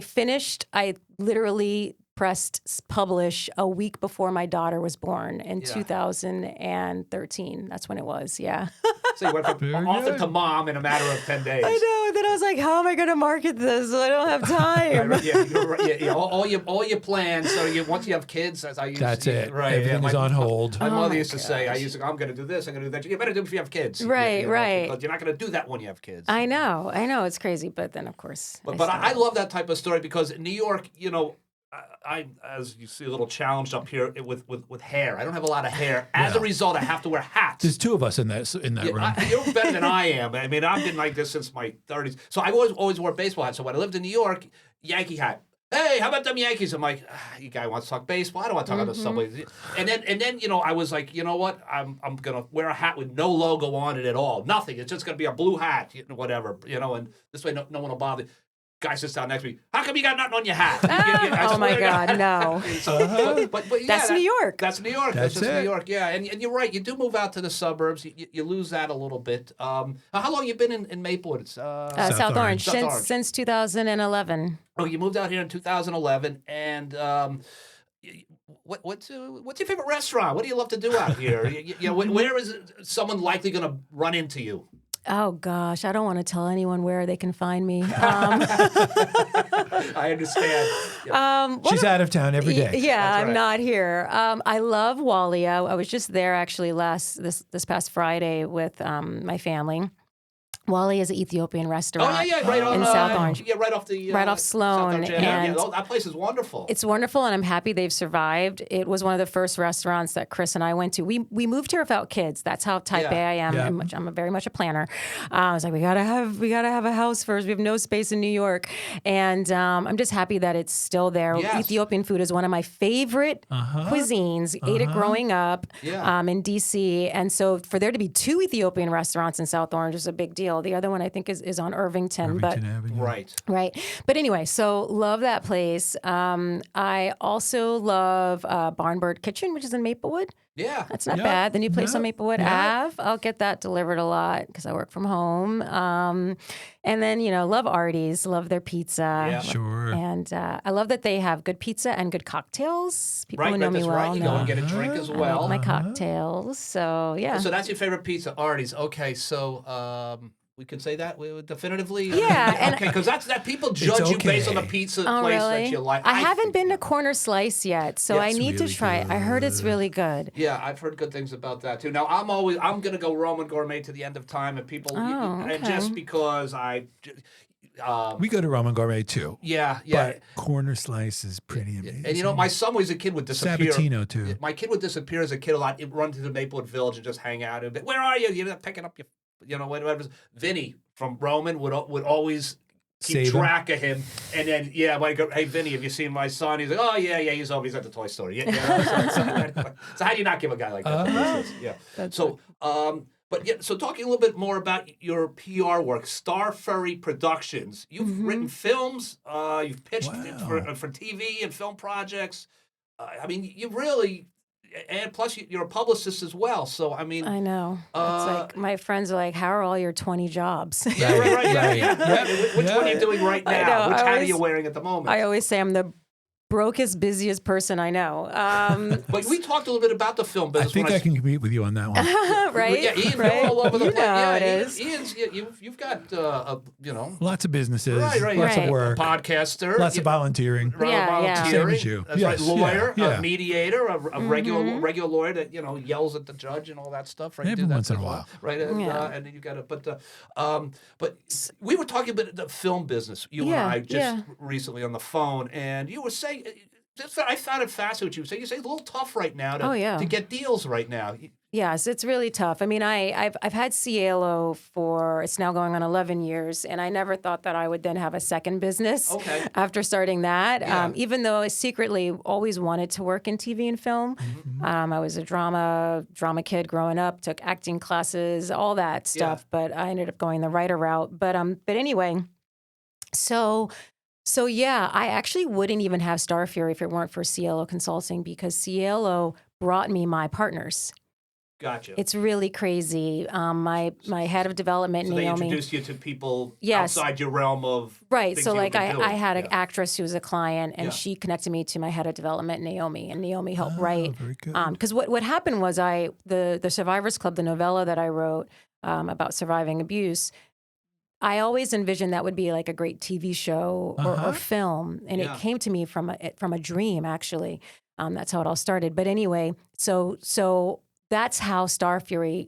[SPEAKER 4] finished. I literally pressed publish a week before my daughter was born in 2013. That's when it was. Yeah.
[SPEAKER 2] So you went from author to mom in a matter of 10 days.
[SPEAKER 4] I know. And then I was like, how am I going to market this? I don't have time.
[SPEAKER 2] All your plans. So once you have kids, that's how you.
[SPEAKER 3] That's it.
[SPEAKER 2] Right.
[SPEAKER 3] Everything's on hold.
[SPEAKER 2] My mother used to say, I'm going to do this. I'm going to do that. You better do it if you have kids.
[SPEAKER 4] Right.
[SPEAKER 2] Because you're not going to do that when you have kids.
[SPEAKER 4] I know. It's crazy. But then, of course.
[SPEAKER 2] But I love that type of story because in New York, I, as you see, a little challenged up here with hair. I don't have a lot of hair. As a result, I have to wear hats.
[SPEAKER 3] There's two of us in that room.
[SPEAKER 2] You're better than I am. I mean, I've been like this since my 30s. So I always wore baseball hats. So when I lived in New York, Yankee hat. Hey, how about them Yankees? I'm like, you guy wants to talk baseball. I don't want to talk about the Subway. And then I was like, you know what? I'm gonna wear a hat with no logo on it at all. Nothing. It's just gonna be a blue hat, whatever. And this way no one will bother. Guy sits down next to me. How come you got nothing on your hat?
[SPEAKER 4] Oh my God, no.
[SPEAKER 2] But
[SPEAKER 4] that's New York.
[SPEAKER 2] That's New York. That's just
[SPEAKER 3] it.
[SPEAKER 2] New York. Yeah, and you're right. You do move out to the suburbs. You lose that a little bit. How long you been in Maplewood? It's
[SPEAKER 4] South Orange. Since 2011.
[SPEAKER 2] Oh, you moved out here in 2011, and what's your favorite restaurant? What do you love to do out here? Where is someone likely going to run into you?
[SPEAKER 4] Oh, gosh. I don't want to tell anyone where they can find me.
[SPEAKER 2] I understand.
[SPEAKER 3] She's out of town every day.
[SPEAKER 4] Yeah, I'm not here. I love Walia. I was just there actually this past Friday with my family. Wally is an Ethiopian restaurant.
[SPEAKER 2] Right on
[SPEAKER 4] in South Orange.
[SPEAKER 2] Yeah, right off
[SPEAKER 4] Sloan.
[SPEAKER 2] And that place is wonderful.
[SPEAKER 4] It's wonderful, and I'm happy they've survived. It was one of the first restaurants that Chris and I went to. We moved here without kids. That's how type A I am.
[SPEAKER 3] Yeah.
[SPEAKER 4] I'm very much a planner. I was like, we gotta have a house first. We have no space in New York, and I'm just happy that it's still there.
[SPEAKER 2] Yes.
[SPEAKER 4] Ethiopian food is one of my favorite cuisines. Ate it growing up in DC, and so for there to be two Ethiopian restaurants in South Orange is a big deal. The other one I think is on Irvington
[SPEAKER 3] Avenue.
[SPEAKER 2] Right.
[SPEAKER 4] But anyway, so love that place. I also love Barnbird Kitchen, which is in Maplewood.
[SPEAKER 2] Yeah.
[SPEAKER 4] That's not bad. The new place on Maplewood Ave. I'll get that delivered a lot because I work from home. And then, love Artie's, love their pizza.
[SPEAKER 2] Yeah.
[SPEAKER 3] Sure.
[SPEAKER 4] And I love that they have good pizza and good cocktails. People who know me well
[SPEAKER 2] right. You
[SPEAKER 4] know
[SPEAKER 2] go and get a drink as
[SPEAKER 4] I
[SPEAKER 2] well.
[SPEAKER 4] like my cocktails. So, yeah.
[SPEAKER 2] So that's your favorite pizza, Artie's. Okay, so we can say that definitively?
[SPEAKER 4] Yeah.
[SPEAKER 2] Okay, because that people judge you based on the pizza place that you like.
[SPEAKER 4] I haven't been to Corner Slice yet, so I need to try it. I heard it's really good.
[SPEAKER 2] Yeah, I've heard good things about that too. Now I'm going to go Roman Gourmet to the end of time, and people, and just because
[SPEAKER 3] we go to Ramen Gourmet too.
[SPEAKER 2] Yeah.
[SPEAKER 3] But Corner Slice is pretty amazing.
[SPEAKER 2] And my son was a kid would disappear.
[SPEAKER 3] Sabatino too.
[SPEAKER 2] My kid would disappear as a kid a lot. He'd run to the Maplewood Village and just hang out. And where are you? You're picking up your, whatever. Vinny from Roman would always keep track of him. And then, when I go, hey, Vinny, have you seen my son? He's like, oh, yeah, he's over. He's at the toy store. So how do you not give a guy like that? So talking a little bit more about your PR work, Star Furry Productions. You've written films. You've pitched for TV and film projects. I mean, you really... And plus, you're a publicist as well. So, I mean...
[SPEAKER 4] I know. It's like, my friends are like, how are all your 20 jobs?
[SPEAKER 2] Yeah, right. Which one are you doing right now? Which hat are you wearing at the moment?
[SPEAKER 4] I always say I'm the brokest, busiest person I know.
[SPEAKER 2] But we talked a little bit about the film business.
[SPEAKER 3] I think I can compete with you on that one.
[SPEAKER 4] Right?
[SPEAKER 2] Yeah, Ian's all over the place.
[SPEAKER 4] Yeah, it is.
[SPEAKER 2] Ian's, you've got,
[SPEAKER 3] lots of businesses,
[SPEAKER 2] right.
[SPEAKER 3] lots of work,
[SPEAKER 2] podcaster,
[SPEAKER 3] lots of volunteering.
[SPEAKER 2] Volunteering.
[SPEAKER 3] Same as you.
[SPEAKER 2] That's right. Lawyer, a mediator, a regular lawyer that yells at the judge and all that stuff. Right?
[SPEAKER 3] Every once in a while,
[SPEAKER 2] right? And then you got to. But we were talking about the film business. You and I just recently on the phone, and you were saying I found it fascinating what you say. You say it's a little tough right now to get deals right now.
[SPEAKER 4] Yes, it's really tough. I mean, I've had Cielo for, it's now going on 11 years, and I never thought that I would then have a second business after starting that.
[SPEAKER 2] Yeah.
[SPEAKER 4] Even though I secretly always wanted to work in TV and film. I was a drama kid growing up, took acting classes, all that stuff, but I ended up going the writer route. But anyway, so yeah, I actually wouldn't even have Star Fury if it weren't for Cielo Consulting, because Cielo brought me my partners.
[SPEAKER 2] Gotcha.
[SPEAKER 4] It's really crazy. My head of development,
[SPEAKER 2] so
[SPEAKER 4] Naomi.
[SPEAKER 2] They introduced you to people outside your realm of things
[SPEAKER 4] So
[SPEAKER 2] you
[SPEAKER 4] like
[SPEAKER 2] were doing.
[SPEAKER 4] I had an actress who was a client, and she connected me to my head of development, Naomi, and Naomi helped write.
[SPEAKER 3] Very good.
[SPEAKER 4] Because what happened was the Survivors Club, the novella that I wrote about surviving abuse, I always envisioned that would be like a great TV show or film, and it came to me from a dream actually. That's how it all started. But anyway, so that's how Star Fury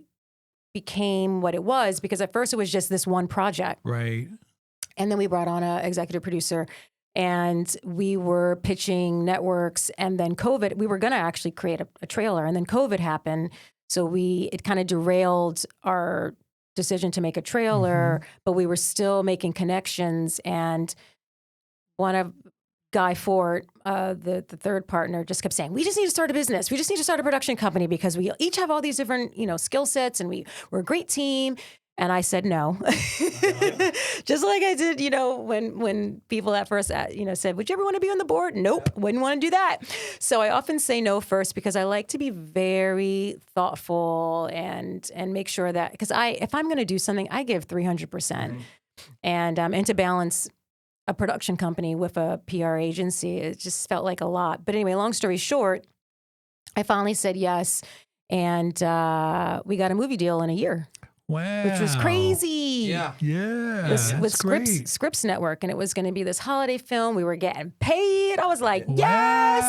[SPEAKER 4] became what it was, because at first it was just this one project.
[SPEAKER 3] Right.
[SPEAKER 4] And then we brought on an executive producer, and we were pitching networks, and then COVID, we were going to actually create a trailer, and then COVID happened. So it kind of derailed our decision to make a trailer, but we were still making connections. And one of Guy Fort, the third partner, just kept saying, we just need to start a business. We just need to start a production company because we each have all these different, skill sets, and we're a great team. And I said no, just like I did, when people at first, said, would you ever want to be on the board? Nope, wouldn't want to do that. So I often say no first, because I like to be very thoughtful and make sure that, because if I'm going to do something, I give 300%. And to balance a production company with a PR agency, it just felt like a lot. But anyway, long story short, I finally said yes, and we got a movie deal in a year.
[SPEAKER 3] Wow.
[SPEAKER 4] Which was crazy.
[SPEAKER 3] Yeah.
[SPEAKER 4] With Scripps Network, and it was going to be this holiday film. We were getting paid. I was like, yes!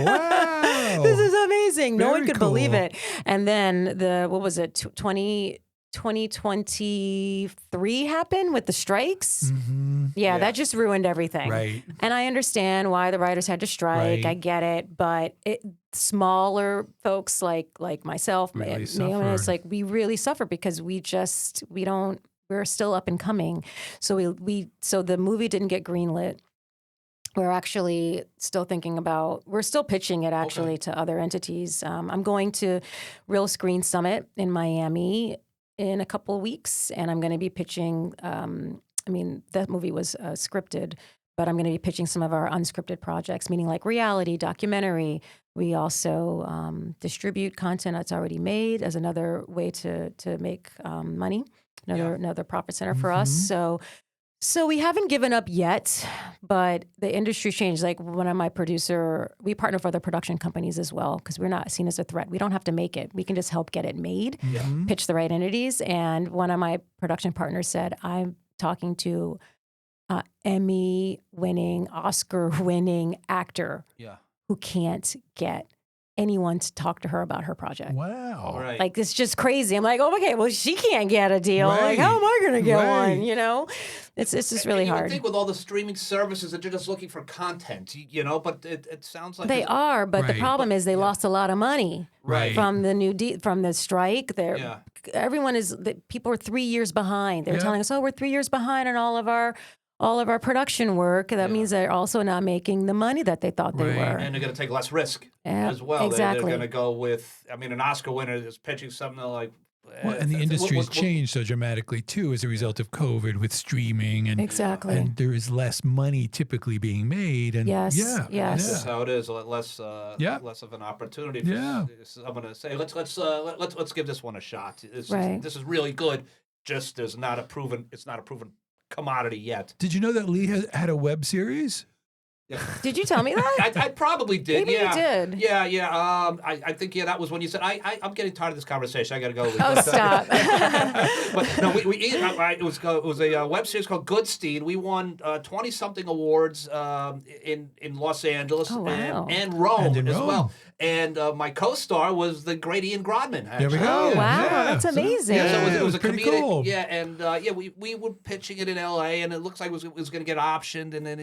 [SPEAKER 3] Wow.
[SPEAKER 4] This is amazing. No
[SPEAKER 3] Very
[SPEAKER 4] one could
[SPEAKER 3] cool.
[SPEAKER 4] believe it. And then 2023 happened with the strikes. Yeah, that just ruined everything.
[SPEAKER 3] Right.
[SPEAKER 4] And I understand why the writers had to strike.
[SPEAKER 3] Right.
[SPEAKER 4] I get it. But smaller folks like myself,
[SPEAKER 3] Really
[SPEAKER 4] Naomi, it's
[SPEAKER 3] suffered.
[SPEAKER 4] like we really suffer because we're still up and coming. So so the movie didn't get greenlit. We're actually still we're still pitching it actually to other entities. I'm going to Real Screen Summit in Miami in a couple of weeks, and I'm going to be pitching, that movie was scripted, but I'm going to be pitching some of our unscripted projects, meaning like reality, documentary. We also distribute content that's already made as another way to make money, another profit center for us. So we haven't given up yet, but the industry changed. Like one of my we partner with other production companies as well, because we're not seen as a threat. We don't have to make it. We can just help get it made, pitch the right entities. And one of my production partners said, I'm talking to Emmy-winning, Oscar-winning actor who can't get anyone to talk to her about her project.
[SPEAKER 3] Wow.
[SPEAKER 2] Right.
[SPEAKER 4] Like, it's just crazy. I'm like, oh, okay, well, she can't get a deal.
[SPEAKER 3] Right.
[SPEAKER 4] Like, how am I going to get
[SPEAKER 3] Right.
[SPEAKER 4] one? It's just really
[SPEAKER 2] you would
[SPEAKER 4] hard.
[SPEAKER 2] think with all the streaming services that they're just looking for content, but it sounds like
[SPEAKER 4] They are, but the
[SPEAKER 3] Right.
[SPEAKER 4] problem is they lost a lot of money
[SPEAKER 2] Right.
[SPEAKER 4] from the from the strike. People are 3 years behind. They were telling us, we're 3 years behind on all of our production work. That means they're also not making the money that they thought they
[SPEAKER 3] Right.
[SPEAKER 4] were.
[SPEAKER 2] And they're going to take less risk
[SPEAKER 4] Yeah,
[SPEAKER 2] as well.
[SPEAKER 4] exactly.
[SPEAKER 2] They're going to go with, an Oscar winner is pitching something like.
[SPEAKER 3] Well, and the industry has changed so dramatically too as a result of COVID with streaming and
[SPEAKER 4] Exactly.
[SPEAKER 3] and there is less money typically being made. And
[SPEAKER 4] Yes,
[SPEAKER 3] yeah,
[SPEAKER 4] yes.
[SPEAKER 2] That's how it is. Less of an opportunity for someone to say, let's give this one a shot. This is really good. Just it's not a proven commodity yet.
[SPEAKER 3] Did you know that Lee had a web series?
[SPEAKER 4] Did you tell me that?
[SPEAKER 2] I probably did.
[SPEAKER 4] Maybe you did.
[SPEAKER 2] Yeah. I think that was when you said I'm getting tired of this conversation. I got to go.
[SPEAKER 4] Oh, stop.
[SPEAKER 2] But no, it was a web series called Goodstein. We won 20-something awards in Los Angeles and Rome as well. And my co-star was the great Ian Grodman. Actually.
[SPEAKER 3] There we go.
[SPEAKER 4] Oh, wow,
[SPEAKER 3] Yeah.
[SPEAKER 4] that's amazing.
[SPEAKER 2] Yeah, so it was a
[SPEAKER 3] pretty
[SPEAKER 2] comedic.
[SPEAKER 3] cool.
[SPEAKER 2] Yeah, and we were pitching it in L.A. and it looks like it was going to get optioned, and then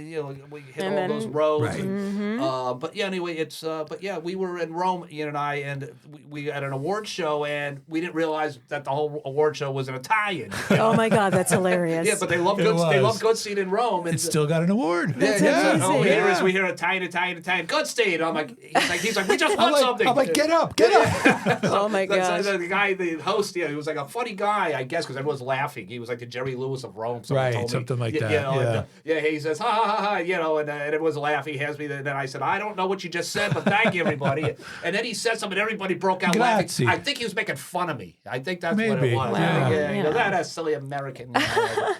[SPEAKER 2] we hit
[SPEAKER 4] And
[SPEAKER 2] all
[SPEAKER 4] then
[SPEAKER 2] those roads.
[SPEAKER 3] Right.
[SPEAKER 2] But yeah, anyway, but yeah, we were in Rome, Ian and I, and we had an award show, and we didn't realize that the whole award show was in Italian.
[SPEAKER 4] Oh my God, that's hilarious.
[SPEAKER 2] Yeah, but they love Goodstein in Rome. And
[SPEAKER 3] It's still got an award.
[SPEAKER 4] That's
[SPEAKER 2] yeah,
[SPEAKER 4] amazing.
[SPEAKER 2] oh,
[SPEAKER 3] Yeah.
[SPEAKER 2] we hear Italian, Goodstein. I'm like, he's like, we just won something.
[SPEAKER 3] I'm like, get up, get up.
[SPEAKER 4] Oh my gosh.
[SPEAKER 2] The guy, the host, he was like a funny guy, I guess, because everyone was laughing. He was like the Jerry Lewis of Rome.
[SPEAKER 3] Right,
[SPEAKER 2] told me.
[SPEAKER 3] something like that.
[SPEAKER 2] And, he says, ha, ha, ha, ha, and everyone's laughing. He has me, and then I said, I don't know what you just said, but thank you, everybody. And then he said something, everybody broke out
[SPEAKER 3] Grazie.
[SPEAKER 2] laughing. I think he was making fun of me. I think that's what
[SPEAKER 3] Maybe.
[SPEAKER 2] it was.
[SPEAKER 3] Wow.
[SPEAKER 2] He goes, that's silly American.
[SPEAKER 4] That's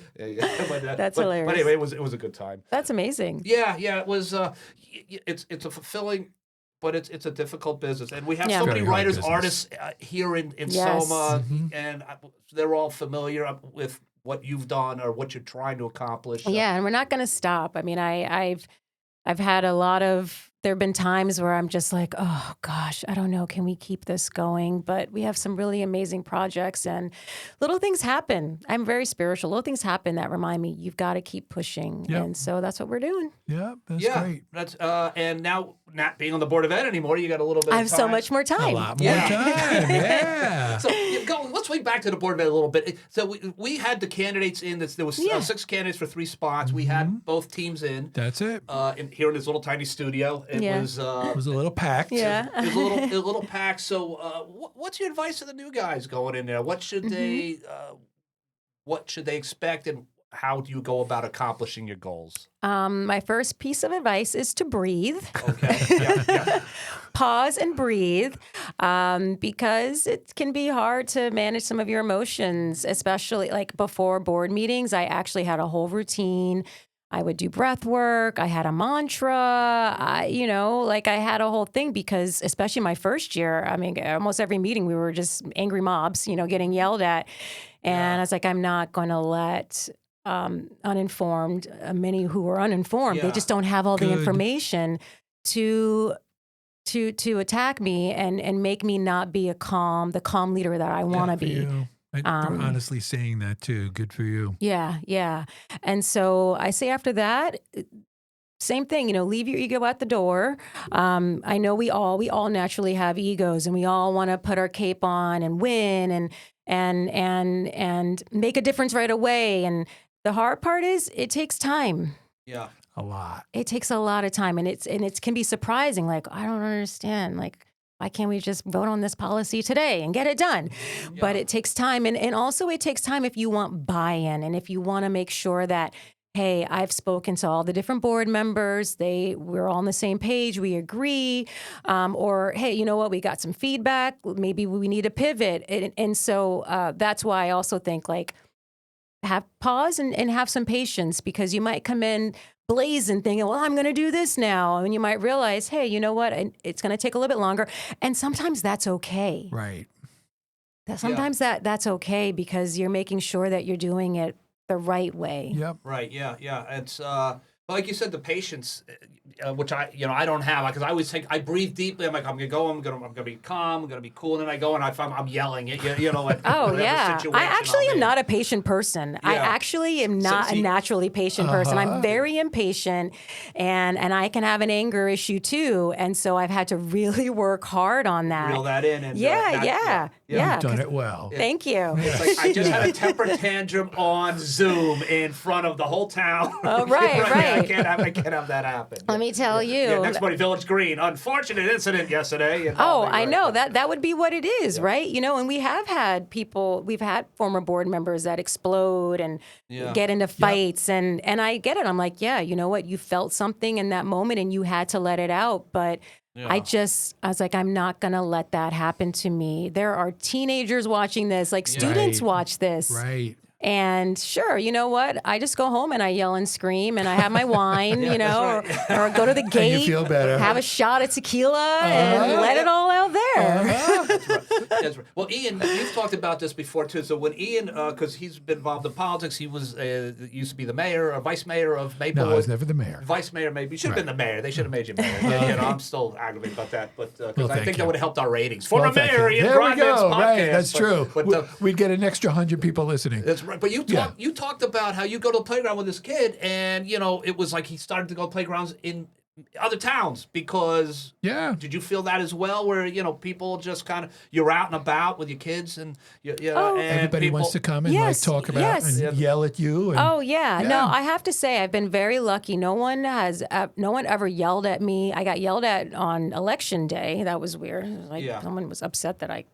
[SPEAKER 4] hilarious.
[SPEAKER 2] But anyway, it was a good time.
[SPEAKER 4] That's amazing.
[SPEAKER 2] Yeah, it was. It's a fulfilling, but it's a difficult business, and we have so many
[SPEAKER 3] Very hard
[SPEAKER 2] writers,
[SPEAKER 3] business.
[SPEAKER 2] artists here in
[SPEAKER 4] Yes.
[SPEAKER 2] SOMA, and they're all familiar with what you've done or what you're trying to accomplish.
[SPEAKER 4] Yeah, and we're not going to stop. I mean, I've had a lot of. There have been times where I'm just like, oh gosh, I don't know, can we keep this going? But we have some really amazing projects, and little things happen. I'm very spiritual. Little things happen that remind me you've got to keep pushing,
[SPEAKER 3] Yep.
[SPEAKER 4] and so that's what we're doing.
[SPEAKER 3] Yeah, that's
[SPEAKER 2] Yeah,
[SPEAKER 3] great.
[SPEAKER 2] that's and now not being on the board of ed anymore, you got a little bit.
[SPEAKER 4] I
[SPEAKER 2] of
[SPEAKER 4] have
[SPEAKER 2] time.
[SPEAKER 4] so much more
[SPEAKER 3] A
[SPEAKER 4] time.
[SPEAKER 3] lot more time. Yeah.
[SPEAKER 2] So let's swing back to the board of ed a little bit. So we had the candidates in. There was 6 candidiats for 3 spots. We had both teams in.
[SPEAKER 3] That's it.
[SPEAKER 2] Here in this little tiny studio. It was.
[SPEAKER 3] It was a little packed.
[SPEAKER 4] Yeah.
[SPEAKER 2] It was a little packed. So, what's your advice to the new guys going in there? What should they expect, and how do you go about accomplishing your goals?
[SPEAKER 4] My first piece of advice is to breathe.
[SPEAKER 2] Okay. Yeah.
[SPEAKER 4] Pause and breathe, because it can be hard to manage some of your emotions, especially like before board meetings. I actually had a whole routine. I would do breath work. I had a mantra. I had a whole thing, because especially my first year, I mean, almost every meeting we were just angry mobs, getting yelled at. And I was like, I'm not going to let uninformed, many who are uninformed, they just don't have all the information to attack me and make me not be the calm leader that I want to be.
[SPEAKER 3] For honestly saying that too. Good for you.
[SPEAKER 4] Yeah. And so I say after that, same thing, leave your ego at the door. I know we all naturally have egos, and we all want to put our cape on and win and make a difference right away. And the hard part is it takes time.
[SPEAKER 2] Yeah.
[SPEAKER 3] A lot.
[SPEAKER 4] It takes a lot of time, and it can be surprising. Like, I don't understand. Like, why can't we just vote on this policy today and get it done? Yeah. But it takes time. And also it takes time if you want buy-in, and if you want to make sure that, hey, I've spoken to all the different board members. We're all on the same page. We agree. Or, hey, you know what? We got some feedback. Maybe we need to pivot. And so that's why I also think, like, have pause and have some patience, because you might come in blazing thinking, well, I'm going to do this now. And you might realize, hey, you know what? It's going to take a little bit longer. And sometimes that's okay.
[SPEAKER 3] Right.
[SPEAKER 4] Sometimes that's okay, because you're making sure that you're doing it the right way.
[SPEAKER 3] Yep.
[SPEAKER 2] Right. Yeah. It's like you said, the patience, which I don't have, because I always think I breathe deeply. I'm like, I'm gonna be calm. I'm gonna be cool. And then I go and I'm yelling. At
[SPEAKER 4] Oh yeah. I actually am not a patient person. Yeah. I actually am not a naturally patient person. I'm very impatient, and I can have an anger issue too. And so I've had to really work hard on that.
[SPEAKER 2] Reel that in. And
[SPEAKER 4] Yeah.
[SPEAKER 3] You've done it well.
[SPEAKER 4] Thank you.
[SPEAKER 2] It's like I just had a temper tantrum on Zoom in front of the whole town.
[SPEAKER 4] Oh, right.
[SPEAKER 2] I can't have that happen.
[SPEAKER 4] Let me tell you.
[SPEAKER 2] Yeah, next morning, Village Green. Unfortunate incident yesterday.
[SPEAKER 4] I know. That would be what it is, right? And we have had we've had former board members that explode and get into fights. And I get it. I'm like, yeah, you know what? You felt something in that moment and you had to let it out. But I was like, I'm not going to let that happen to me. There are teenagers watching this, like students watch this.
[SPEAKER 3] Right.
[SPEAKER 4] And sure, you know what? I just go home and I yell and scream and I have my wine, or go to the gate,
[SPEAKER 3] and you feel better.
[SPEAKER 4] Have a shot of tequila and let it all out there.
[SPEAKER 2] That's right. Well, Ian, you've talked about this before too. So when Ian, because he's been involved in politics, he was used to be the mayor or vice mayor of Maplewood.
[SPEAKER 3] No, I was never the mayor.
[SPEAKER 2] Vice mayor, maybe. You should have been the mayor. They should have made you mayor. I'm still aggravated about that, but because I think that would have helped our ratings. Former mayor, Ian
[SPEAKER 3] There we
[SPEAKER 2] Broadbent's
[SPEAKER 3] go.
[SPEAKER 2] podcast.
[SPEAKER 3] Right, that's true.
[SPEAKER 2] But,
[SPEAKER 3] We'd get an extra 100 people listening.
[SPEAKER 2] That's Right, but you talked about how you go to the playground with this kid, and it was like he started to go to playgrounds in other towns because did you feel that as well, where people just kind of, you're out and about with your kids and and
[SPEAKER 3] everybody wants to come and like talk about and yell at you and,
[SPEAKER 4] no, I have to say I've been very lucky. No one ever yelled at me. I got yelled at on election day. That was weird. Someone was upset that I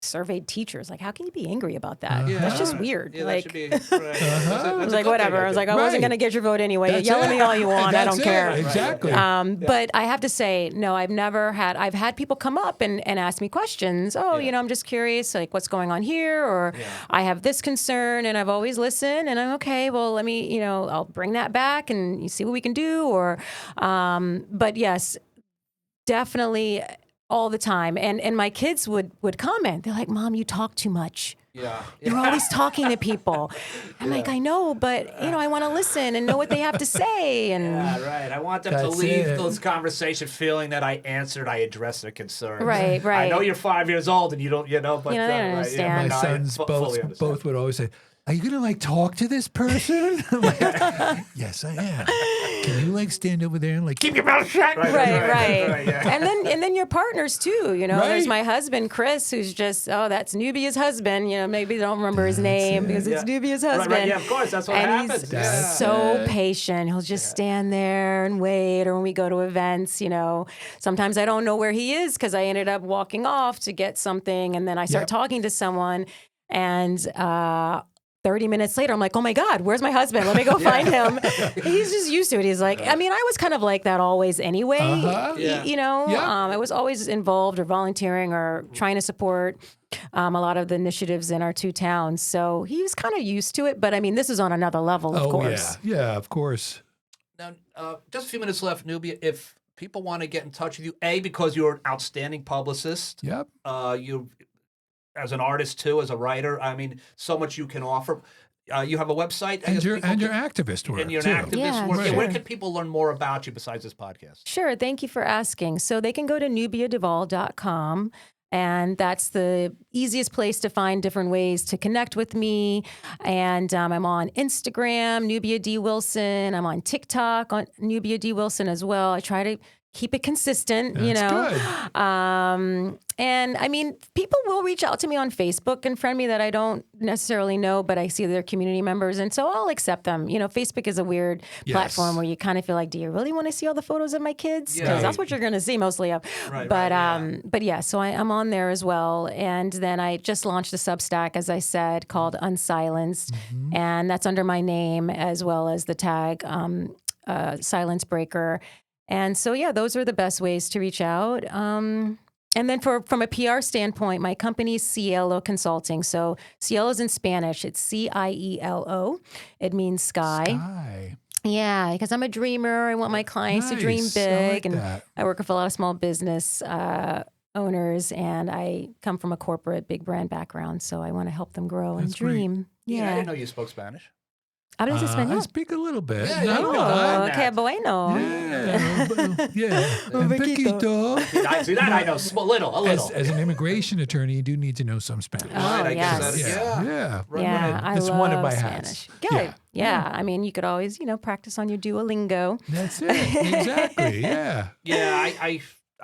[SPEAKER 4] surveyed teachers. Like, how can you be angry about that? That's just weird.
[SPEAKER 2] Yeah,
[SPEAKER 4] like,
[SPEAKER 2] that should be, right.
[SPEAKER 4] I was like, whatever. I was like, I wasn't going to get your vote anyway. Yell at me all you want. I don't care.
[SPEAKER 3] Exactly.
[SPEAKER 4] But I have to say, no, I've had people come up and ask me questions. I'm just curious, like, what's going on here? Or I have this concern, and I've always listened, and I'm okay. Well, let me, I'll bring that back and you see what we can do. Or, but yes, definitely all the time. And my kids would comment. They're like, Mom, you talk too much.
[SPEAKER 2] Yeah.
[SPEAKER 4] You're always talking to people. I'm like, I know, but I want to listen and know what they have to say. And
[SPEAKER 2] right. I want them to leave those conversations feeling that I addressed their concerns.
[SPEAKER 4] Right.
[SPEAKER 2] I know you're 5 years old and you don't, but
[SPEAKER 4] they don't understand.
[SPEAKER 3] My sons both would always say, are you going to talk to this person? I'm like, yes, I am. Can you stand over there and keep your mouth shut?
[SPEAKER 4] Right. And then your partners too, There's my husband, Chris, who's just, that's Nubia's husband. Maybe they don't remember his name because it's Nubia's husband.
[SPEAKER 2] Right. Yeah, of course. That's what happens.
[SPEAKER 4] He's so patient. He'll just stand there and wait. Or when we go to events, sometimes I don't know where he is because I ended up walking off to get something. And then I start talking to someone and, 30 minutes later, I'm like, oh my God, where's my husband? Let me go find him. He's just used to it. He's like, I was kind of like that always anyway. I was always involved or volunteering or trying to support a lot of the initiatives in our two towns. So he was kind of used to it. But this is on another level, of course.
[SPEAKER 3] Yeah, of course.
[SPEAKER 2] Now, just a few minutes left, Nubia. If people want to get in touch with you, because you're an outstanding publicist.
[SPEAKER 3] Yep.
[SPEAKER 2] You as an artist too, as a writer, so much you can offer. You have a website,
[SPEAKER 3] and your activist work,
[SPEAKER 2] and you're
[SPEAKER 3] too.
[SPEAKER 2] An activist work.
[SPEAKER 3] Right.
[SPEAKER 2] Where can people learn more about you besides this podcast?
[SPEAKER 4] Sure, thank you for asking. So they can go to NubiaDuVall.com, and that's the easiest place to find different ways to connect with me. And I'm on Instagram, Nubia D. Wilson. I'm on TikTok, on Nubia D. Wilson as well. I try to keep it consistent,
[SPEAKER 3] Good.
[SPEAKER 4] And people will reach out to me on Facebook and friend me that I don't necessarily know, but I see they're community members. And so I'll accept them. Facebook is a weird platform where you kind of feel like, do you really want to see all the photos of my kids? Because that's what you're going to see mostly of.
[SPEAKER 2] Right,
[SPEAKER 4] but yeah, so I'm on there as well. And then I just launched a Substack, as I said, called Unsilenced. Mm-hmm. And that's under my name as well as the tag Silence Breaker. And so, those are the best ways to reach out. And then from a PR standpoint, my company is Cielo Consulting. So Cielo is in Spanish. It's Cielo. It means sky. Yeah, because I'm a dreamer. I want my clients to dream big. I work with a lot of small business owners, and I come from a corporate big brand background. So I want to help them grow and dream.
[SPEAKER 2] Great. Yeah, I didn't know you spoke Spanish.
[SPEAKER 4] Hablas español?
[SPEAKER 3] I speak a little bit.
[SPEAKER 4] Que bueno.
[SPEAKER 3] Un poquito.
[SPEAKER 2] See that? I know a little.
[SPEAKER 3] As an immigration attorney, you do need to know some Spanish.
[SPEAKER 2] I
[SPEAKER 4] yes.
[SPEAKER 2] guess
[SPEAKER 4] I
[SPEAKER 3] That's
[SPEAKER 4] love
[SPEAKER 3] one of my
[SPEAKER 4] Spanish.
[SPEAKER 3] hats.
[SPEAKER 4] Good. Yeah. You could always, practice on your Duolingo.
[SPEAKER 3] That's it. Exactly. Yeah.
[SPEAKER 2] Yeah,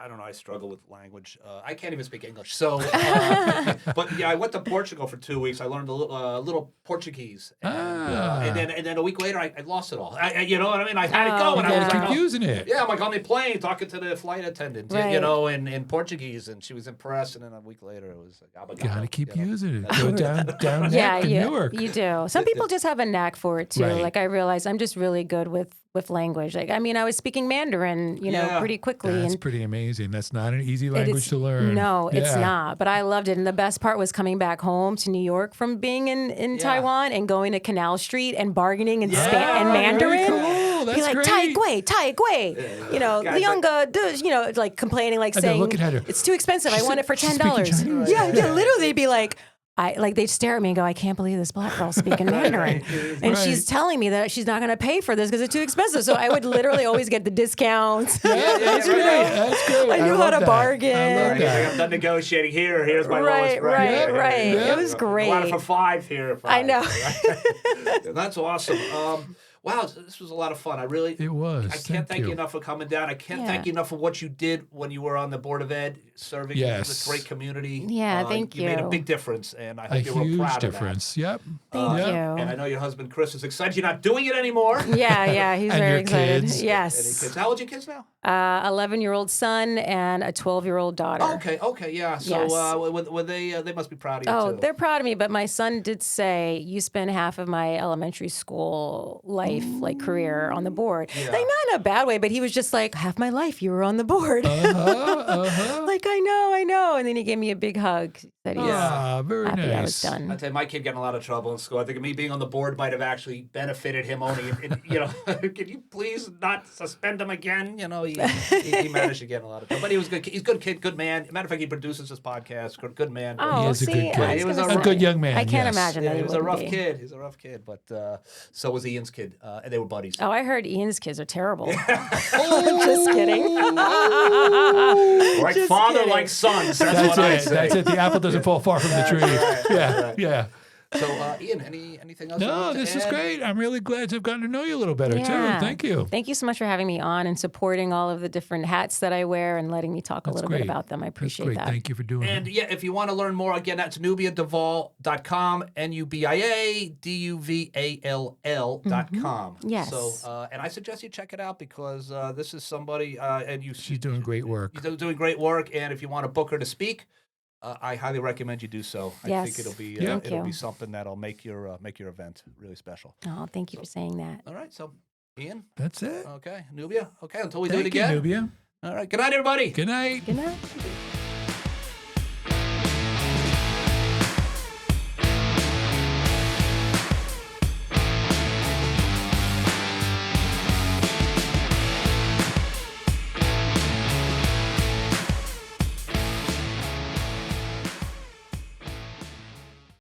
[SPEAKER 2] I don't know. I struggle with language. I can't even speak English. So, but I went to Portugal for 2 weeks. I learned a little Portuguese, and then a week later, I lost it all. You know what I mean? I had it go, and I was like,
[SPEAKER 3] using it.
[SPEAKER 2] Yeah, I'm like on the plane talking to the flight attendant, in Portuguese, and she was impressed. And then a week later, it was like,
[SPEAKER 3] gotta keep using it. Go down to Newark.
[SPEAKER 4] You do. Some people just have a knack for it too. Right. Like I realized, I'm just really good with language. Like, I was speaking Mandarin, pretty quickly.
[SPEAKER 3] That's pretty amazing. That's not an easy language to learn.
[SPEAKER 4] No, it's not. But I loved it. And the best part was coming back home to New York from being in Taiwan and going to Canal Street and bargaining in Mandarin.
[SPEAKER 3] Cool. That's
[SPEAKER 4] be like,
[SPEAKER 3] great.
[SPEAKER 4] Tai Gui. Like complaining, like saying, it's too expensive. I want it for $10. Yeah, literally they'd be like, they stare at me and go, I can't believe this black girl's speaking Mandarin. And she's telling me that she's not going to pay for this because it's too expensive. So I would literally always get the discounts.
[SPEAKER 3] That's great. That's great.
[SPEAKER 4] I knew how to bargain.
[SPEAKER 3] I love that.
[SPEAKER 2] I'm done negotiating here. Here's my lowest
[SPEAKER 4] Right.
[SPEAKER 2] rate.
[SPEAKER 4] It was great.
[SPEAKER 2] I want it for 5 here. 5,
[SPEAKER 4] I know.
[SPEAKER 2] Right? That's awesome. Wow, this was a lot of fun.
[SPEAKER 3] It was.
[SPEAKER 2] I can't thank you enough for coming down. I can't thank you enough for what you did when you were on the Board of Ed, serving this great community.
[SPEAKER 4] Yeah, thank you.
[SPEAKER 2] You made a big difference, and I hope you're real
[SPEAKER 3] huge
[SPEAKER 2] proud
[SPEAKER 3] difference.
[SPEAKER 2] of that.
[SPEAKER 3] Yep.
[SPEAKER 4] Thank you.
[SPEAKER 2] And I know your husband, Chris, is excited you're not doing it anymore.
[SPEAKER 4] Yeah, he's
[SPEAKER 3] And
[SPEAKER 4] very
[SPEAKER 3] your
[SPEAKER 4] excited.
[SPEAKER 3] kids.
[SPEAKER 4] Yes.
[SPEAKER 2] Any kids? How old are your kids now?
[SPEAKER 4] 11-year-old son and a 12-year-old daughter.
[SPEAKER 2] Okay, yeah. So
[SPEAKER 4] Yes.
[SPEAKER 2] were they must be proud of you
[SPEAKER 4] Oh,
[SPEAKER 2] too.
[SPEAKER 4] they're proud of me, but my son did say, you spent half of my elementary school life, career on the board.
[SPEAKER 2] Yeah.
[SPEAKER 4] Like, not in a bad way, but he was just like, half my life you were on the board. Like, I know. And then he gave me a big hug. Said he's
[SPEAKER 3] Very
[SPEAKER 4] happy
[SPEAKER 3] nice.
[SPEAKER 4] I was done.
[SPEAKER 2] I tell you, my kid got in a lot of trouble in school. I think me being on the board might have actually benefited him only. Can you please not suspend him again? He managed to get in a lot of trouble. But he was good. He's a good kid, good man. Matter of fact, he produces this podcast. Good man.
[SPEAKER 4] Oh,
[SPEAKER 3] He is a good
[SPEAKER 4] see,
[SPEAKER 3] kid.
[SPEAKER 4] I was
[SPEAKER 2] He was
[SPEAKER 4] gonna
[SPEAKER 3] a
[SPEAKER 4] say,
[SPEAKER 3] good young man.
[SPEAKER 4] I can't
[SPEAKER 3] yes.
[SPEAKER 4] imagine
[SPEAKER 2] Yeah,
[SPEAKER 4] that
[SPEAKER 2] he was a rough
[SPEAKER 4] wouldn't be.
[SPEAKER 2] kid. He's a rough kid, but so was Ian's kid, and they were buddies.
[SPEAKER 4] Oh, I heard Ian's kids are terrible. Just kidding.
[SPEAKER 2] Like
[SPEAKER 4] just
[SPEAKER 2] father,
[SPEAKER 4] kidding.
[SPEAKER 2] like sons. That's
[SPEAKER 3] That's
[SPEAKER 2] what I
[SPEAKER 3] it.
[SPEAKER 2] say.
[SPEAKER 3] That's it. The apple doesn't fall far from the tree.
[SPEAKER 2] right.
[SPEAKER 3] Yeah.
[SPEAKER 2] So, Ian, anything else? you
[SPEAKER 3] No,
[SPEAKER 2] want to
[SPEAKER 3] this is
[SPEAKER 2] add?
[SPEAKER 3] great. I'm really glad to have gotten to know you a little better, too. Thank you.
[SPEAKER 4] Thank you so much for having me on and supporting all of the different hats that I wear and letting me talk a little bit about them. I appreciate
[SPEAKER 3] That's great.
[SPEAKER 4] that.
[SPEAKER 3] Thank you for doing
[SPEAKER 2] And
[SPEAKER 3] it.
[SPEAKER 2] yeah, if you want to learn more, again, that's NubiaDuVall.com, NubiaDuVall.com.
[SPEAKER 4] Yes.
[SPEAKER 2] So, and I suggest you check it out because this is somebody, and
[SPEAKER 3] She's doing great work.
[SPEAKER 2] You're doing great work, and if you want to book her to speak, I highly recommend you do so. I
[SPEAKER 4] Yes.
[SPEAKER 2] think it'll be
[SPEAKER 4] Thank
[SPEAKER 2] it'll
[SPEAKER 4] you.
[SPEAKER 2] be something that'll make your event really special.
[SPEAKER 4] Oh, thank you for saying that.
[SPEAKER 2] All right, so Ian,
[SPEAKER 3] That's it.
[SPEAKER 2] okay, Nubia, okay, until we do
[SPEAKER 3] Thank
[SPEAKER 2] it again.
[SPEAKER 3] you, Nubia.
[SPEAKER 2] All right, good night, everybody.
[SPEAKER 3] Good night.
[SPEAKER 4] Good night.